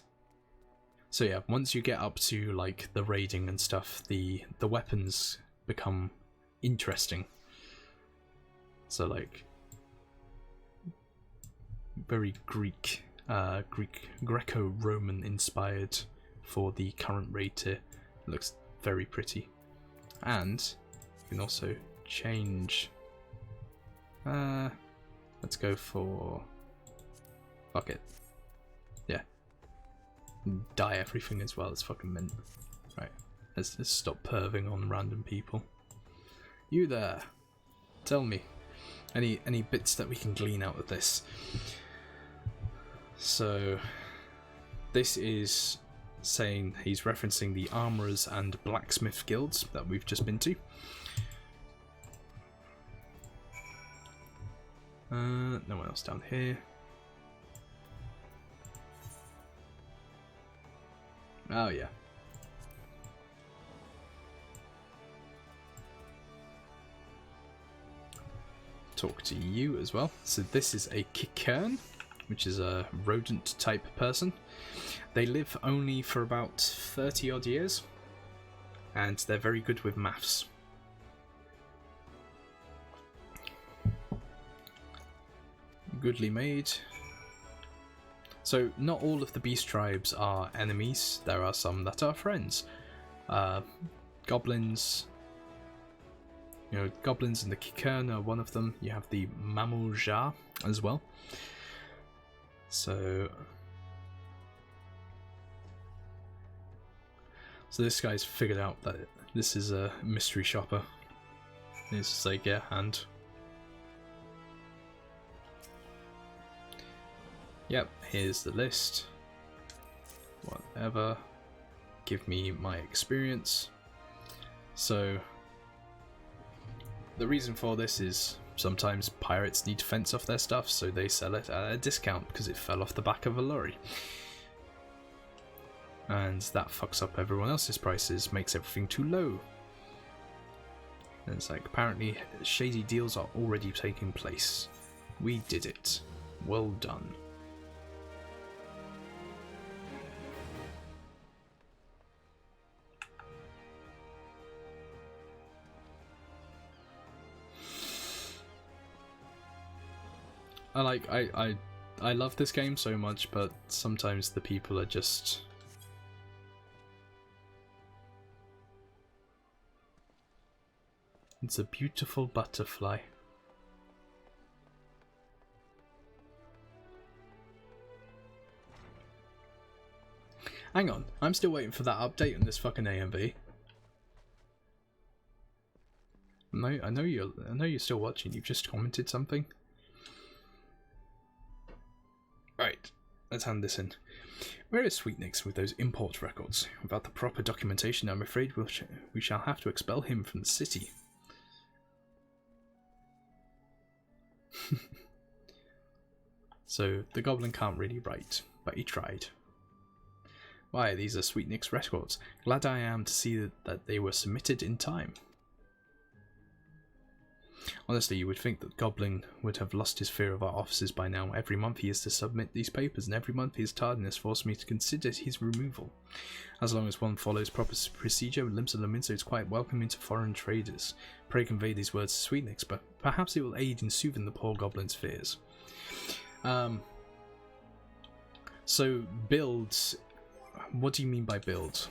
[SPEAKER 2] so yeah, once you get up to like the raiding and stuff, the weapons become interesting. So like very Greco-Roman inspired for the current raid tier. It looks very pretty. And you can also change. Let's go for. Fuck it. Yeah. Dye everything as well. It's fucking mint. Right. Let's stop perving on random people. You there. Tell me. Any bits that we can glean out of this. So this is saying he's referencing the armorers and blacksmith guilds that we've just been to. No one else down here. Oh yeah. Talk to you as well. So this is a Kikern, which is a rodent type person. They live only for about 30 odd years. and they're very good with maths. Goodly made. So not all of the beast tribes are enemies. There are some that are friends. Goblins. Goblins and the Kikern are one of them. You have the Mamouja as well. So this guy's figured out that this is a mystery shopper. He's just like, yeah, and yep, here's the list. Whatever. Give me my experience. So the reason for this is sometimes pirates need to fence off their stuff, so they sell it at a discount because it fell off the back of a lorry. And that fucks up everyone else's prices, makes everything too low. And it's like, apparently shady deals are already taking place. We did it. Well done. I love this game so much, but sometimes the people are just... It's a beautiful butterfly. Hang on, I'm still waiting for that update on this fucking AMV. No, I know you're still watching. You've just commented something. Right, let's hand this in. Where is Sweetnix with those import records? Without the proper documentation, I'm afraid we shall have to expel him from the city. So, the goblin can't really write, but he tried. Why, these are Sweetnix records. Glad I am to see that they were submitted in time. Honestly, you would think that Goblin would have lost his fear of our officers by now. Every month he is to submit these papers, and every month his tardiness forced me to consider his removal. As long as one follows proper procedure, Limsa Laminso is quite welcoming to foreign traders. Pray convey these words to Sweetnix, but perhaps it will aid in soothing the poor Goblin's fears. So, builds... What do you mean by builds?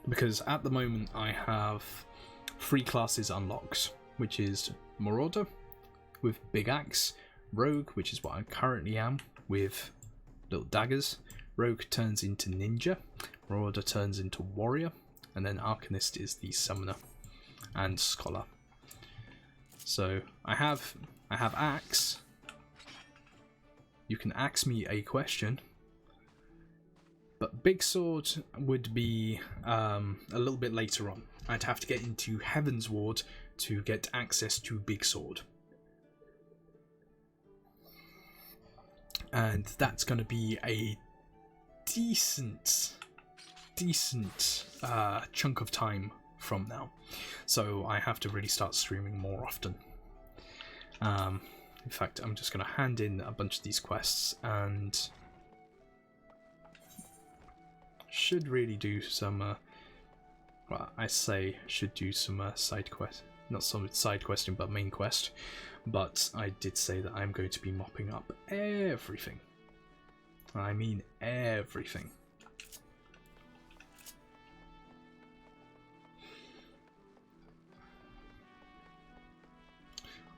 [SPEAKER 2] Because at the moment I have 3 classes unlocked, which is Marauder with Big Axe, Rogue, which is what I currently am, with little daggers. Rogue turns into Ninja, Marauder turns into Warrior, and then Arcanist is the Summoner and Scholar. So I have Axe. You can axe me a question, but Big Sword would be a little bit later on. I'd have to get into Heaven's Ward to get access to Big Sword. And that's going to be a decent chunk of time from now. So I have to really start streaming more often. In fact, I'm just going to hand in a bunch of these quests and should really do some... well, I say should do some side quest, not some side questing, but main quest. But I did say that I'm going to be mopping up everything. I mean everything.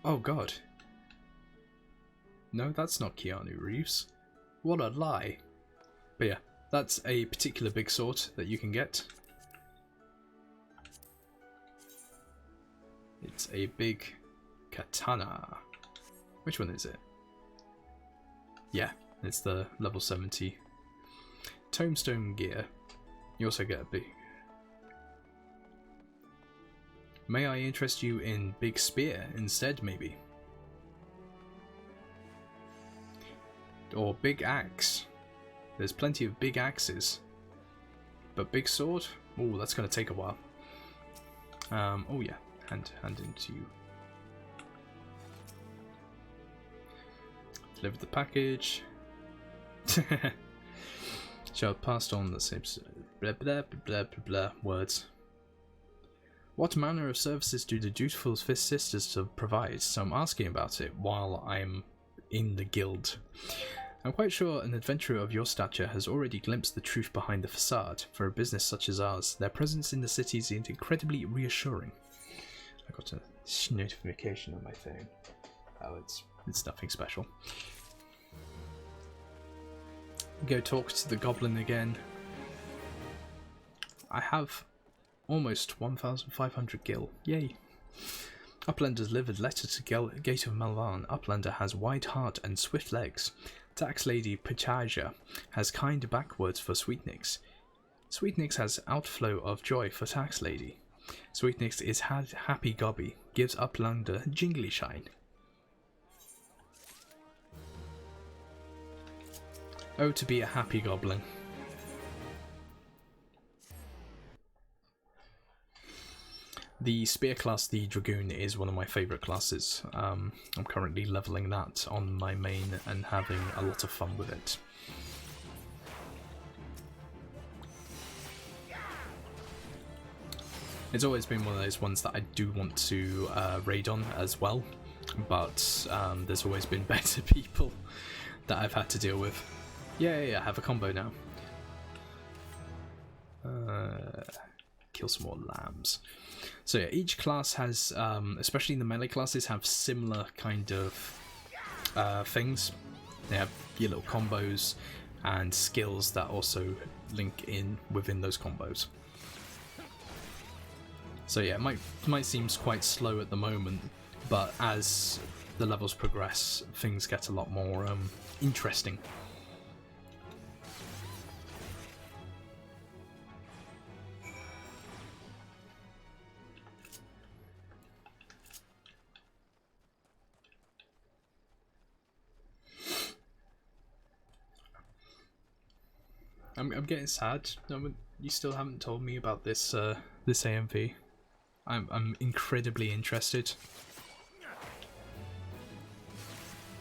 [SPEAKER 2] Oh god. No, that's not Keanu Reeves. What a lie. But yeah, that's a particular big sword that you can get. It's a big katana. Which one is it? Yeah, it's the level 70 Tombstone gear. You also get a big... May I interest you in Big Spear instead, maybe? Or Big Axe. There's plenty of big axes. But Big Sword? Oh, that's going to take a while. Oh yeah. Hand into you. Deliver the package. Shall have passed on the same blah blah blah blah blah words. What manner of services do the dutiful Fist Sisters provide? So I'm asking about it while I'm in the guild. I'm quite sure an adventurer of your stature has already glimpsed the truth behind the facade. For a business such as ours, their presence in the city is incredibly reassuring. I got a notification on my phone. Oh, it's nothing special. Go talk to the goblin again. I have almost 1,500 gil. Yay. Uplander's delivered letter to Gate of Malvan. Uplander has wide heart and swift legs. Tax Lady Pichaja has kind backwards for Sweetnix. Sweetnix has outflow of joy for Tax Lady. Sweetnix is happy gobby, gives Uplander jingly shine. Oh, to be a happy goblin. The spear class, the Dragoon, is one of my favourite classes. I'm currently levelling that on my main and having a lot of fun with it. It's always been one of those ones that I do want to raid on as well, but there's always been better people that I've had to deal with. Yay, I have a combo now. Kill some more lambs. So yeah, each class has, especially the melee classes, have similar kind of things. They have your little combos and skills that also link in within those combos. So yeah, it might seem quite slow at the moment, but as the levels progress, things get a lot more interesting. I'm getting sad. You still haven't told me about this this AMV. I'm incredibly interested.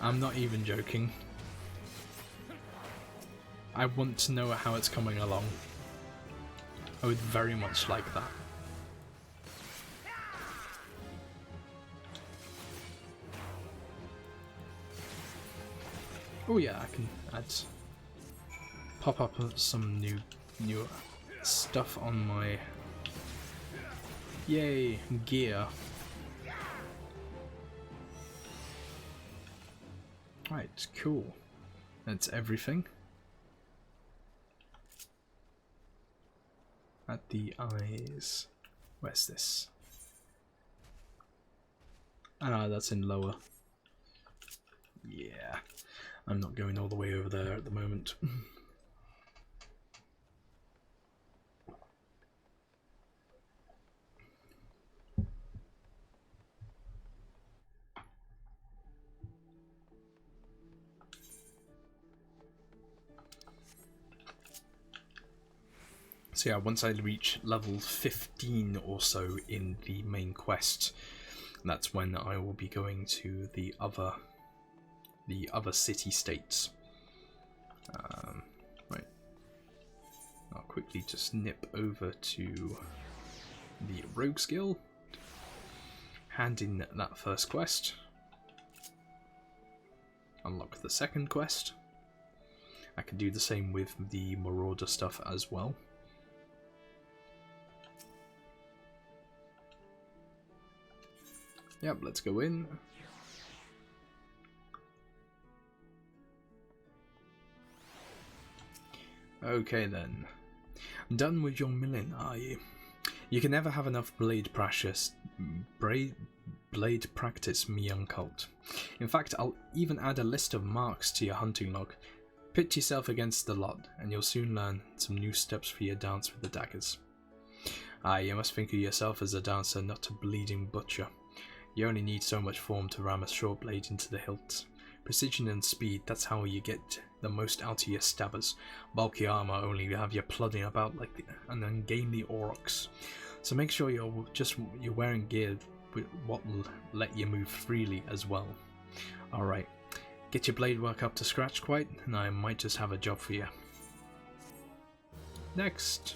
[SPEAKER 2] I'm not even joking. I want to know how it's coming along. I would very much like that. Oh yeah, I can pop up some new stuff on my gear. Right, cool. That's everything. At the eyes. Where's this? Ah, that's in lower. Yeah, I'm not going all the way over there at the moment. So yeah, once I reach level 15 or so in the main quest, that's when I will be going to the other city-states. Right. I'll quickly just nip over to the Rogue's Guild, hand in that first quest, unlock the second quest. I can do the same with the Marauder stuff as well. Yep, let's go in. Okay then. Done with your milling, are you? You can never have enough blade practice, me young colt. In fact, I'll even add a list of marks to your hunting log. Pit yourself against the lot, and you'll soon learn some new steps for your dance with the daggers. Aye, you must think of yourself as a dancer, not a bleeding butcher. You only need so much form to ram a short blade into the hilt. Precision and speed, that's how you get the most out of your stabbers. Bulky armor only have you plodding about like an ungainly aurochs. So make sure you're wearing gear with what will let you move freely as well. Alright, get your blade work up to scratch quite, and I might just have a job for you. Next.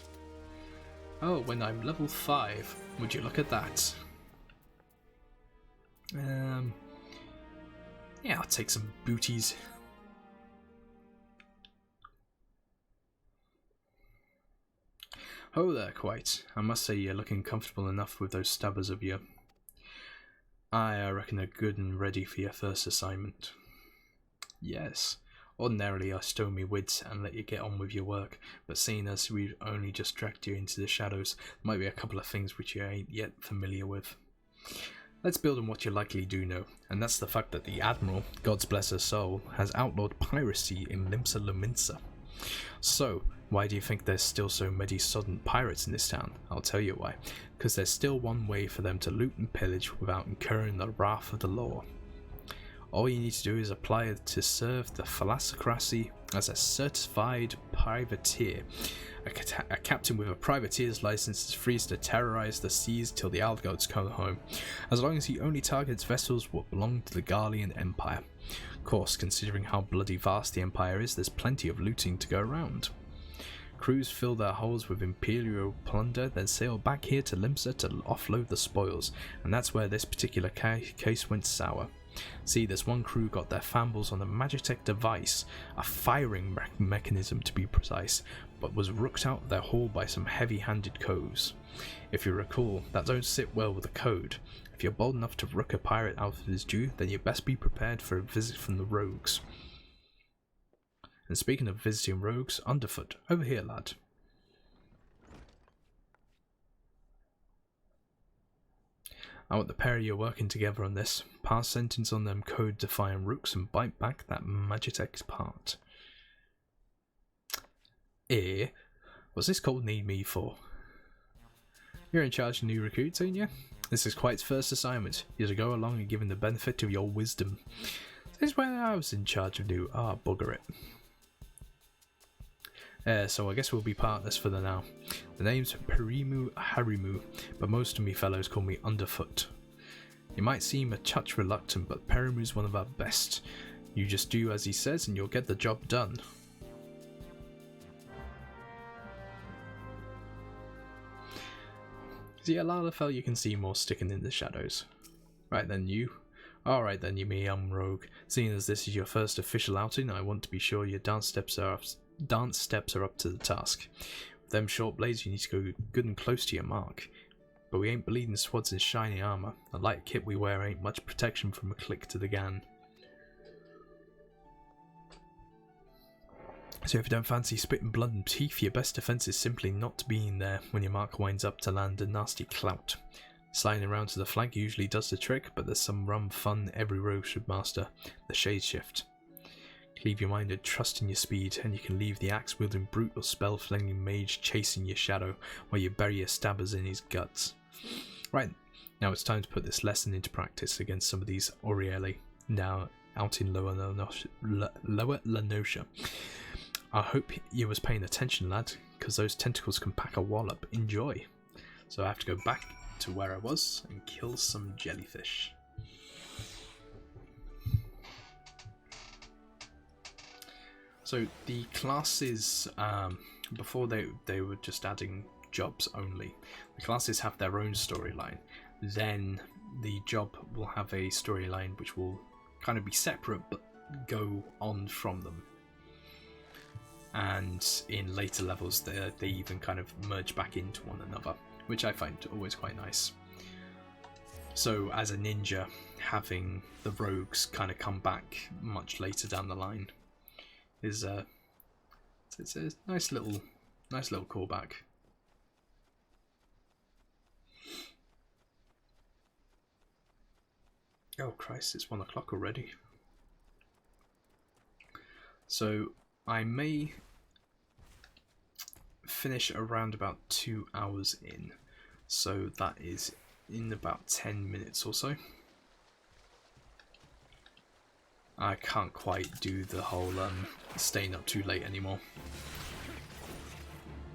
[SPEAKER 2] Oh, when I'm level 5. Would you look at that? Yeah, I'll take some booties. Oh there, quite. I must say you're looking comfortable enough with those stabbers of you. I reckon they're good and ready for your first assignment. Yes. Ordinarily I stow me wits and let you get on with your work, but seeing as we've only just dragged you into the shadows, there might be a couple of things which you ain't yet familiar with. Let's build on what you likely do know, and that's the fact that the Admiral, God's bless her soul, has outlawed piracy in Limsa Lominsa. So, why do you think there's still so many sodden pirates in this town? I'll tell you why. Because there's still one way for them to loot and pillage without incurring the wrath of the law. All you need to do is apply to serve the Thalassocracy as a certified privateer. A captain with a privateer's license is free to terrorize the seas till the Algots come home, as long as he only targets vessels what belong to the Garlean Empire. Of course, considering how bloody vast the Empire is, there's plenty of looting to go around. Crews fill their holds with Imperial plunder, then sail back here to Limsa to offload the spoils, and that's where this particular case went sour. See, this one crew got their fumbles on a Magitech device, a firing mechanism to be precise, but was rooked out of their hull by some heavy-handed coves. If you recall, that don't sit well with the code. If you're bold enough to rook a pirate out of his due, then you best be prepared for a visit from the rogues. And speaking of visiting rogues, Underfoot, over here, lad. I want the pair of you working together on this. Pass sentence on them code-defying rooks and bite back that Magitech part. What's this called need me for? You're in charge of new recruits, ain't you? This is Quite's first assignment. You're to go along and give him the benefit of your wisdom. This is when I was in charge of new... bugger it. So I guess we'll be partners for the now. The name's Perimu Harimu, but most of me fellows call me Underfoot. You might seem a touch reluctant, but Perimu's one of our best. You just do as he says and you'll get the job done. See, a lot of fellow you can see more sticking in the shadows. Right then, you. Alright then, you me, I'm Rogue. Seeing as this is your first official outing, I want to be sure your dance steps are up to the task. With them short blades, you need to go good and close to your mark. But we ain't bleeding swads in shiny armour. The light kit we wear ain't much protection from a click to the gan. So if you don't fancy spitting blood and teeth, your best defence is simply not being there when your mark winds up to land a nasty clout. Sliding around to the flank usually does the trick, but there's some rum fun every rogue should master: the shade shift. Leave your mind and trust in your speed, and you can leave the axe-wielding brute or spell-flinging mage chasing your shadow while you bury your stabbers in his guts. Right, now it's time to put this lesson into practice against some of these Aurieli, now out in Lower Lanosha. I hope you was paying attention, lad, because those tentacles can pack a wallop. Enjoy. So I have to go back to where I was and kill some jellyfish. So the classes, before they were just adding jobs only. The classes have their own storyline. Then the job will have a storyline which will kind of be separate but go on from them. And in later levels they even kind of merge back into one another, which I find always quite nice. So as a ninja, having the rogues kind of come back much later down the line is it's a nice little callback. Oh Christ, it's 1 o'clock already. So I may finish around about 2 hours in, so that is in about 10 minutes or so. I can't quite do the whole staying up too late anymore.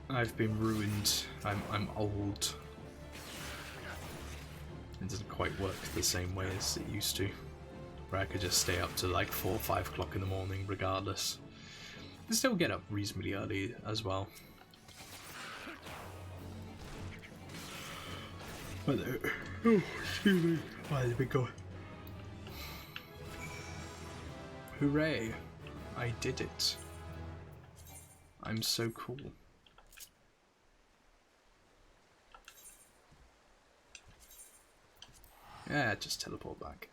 [SPEAKER 2] I've been ruined. I'm old. It doesn't quite work the same way as it used to, where I could just stay up to like 4 or 5 o'clock in the morning regardless. I still get up reasonably early as well. Oh, excuse me. Right, there we go. Hooray! I did it. I'm so cool. Yeah, just teleport back.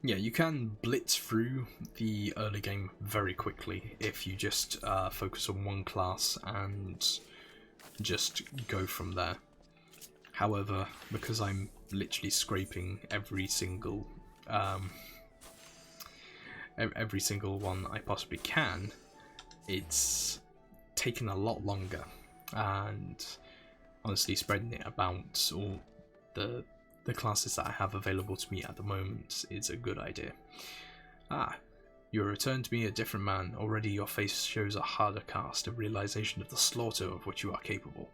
[SPEAKER 2] Yeah, you can blitz through the early game very quickly if you just focus on one class and just go from there. However, because I'm literally scraping every single one I possibly can, it's taken a lot longer, and honestly spreading it about all the classes that I have available to me at the moment is a good idea. Ah, you return to me a different man. Already your face shows a harder cast, a realization of the slaughter of which you are capable.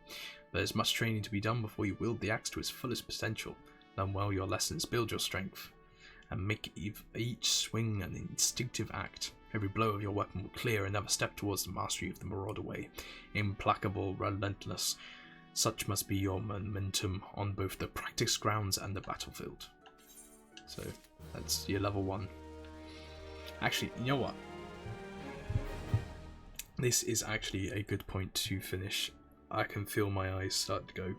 [SPEAKER 2] There's much training to be done before you wield the axe to its fullest potential. Learn well your lessons, build your strength, and make each swing an instinctive act. Every blow of your weapon will clear another step towards the mastery of the Marauder way. Implacable, relentless, such must be your momentum on both the practice grounds and the battlefield. So, that's your level 1. Actually, you know what? This is actually a good point to finish. I can feel my eyes start to go.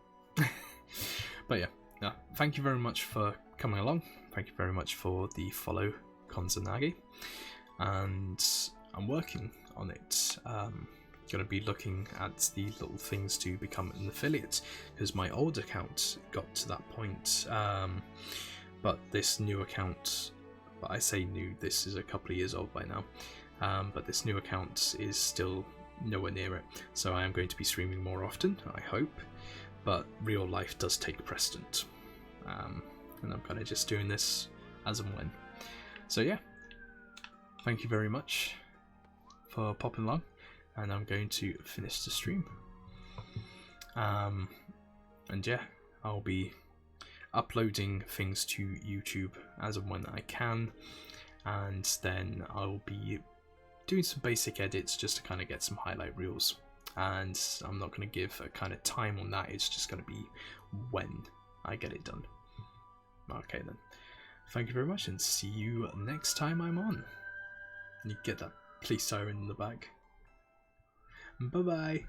[SPEAKER 2] But yeah, thank you very much for coming along. Thank you very much for the follow, Konzanagi. And I'm working on it. Going to be looking at the little things to become an affiliate, because my old account got to that point, but this new account, but I say new, this is a couple of years old by now, but this new account is still nowhere near it, so I am going to be streaming more often, I hope, but real life does take precedent, and I'm kind of just doing this as and when. So yeah, thank you very much for popping along, and I'm going to finish the stream. And yeah, I'll be uploading things to YouTube as and when I can, and then I'll be doing some basic edits just to kind of get some highlight reels, and I'm not going to give a kind of time on that, it's just going to be when I get it done. Okay then, thank you very much, and see you next time I'm on. You get that police siren in the back. Bye bye.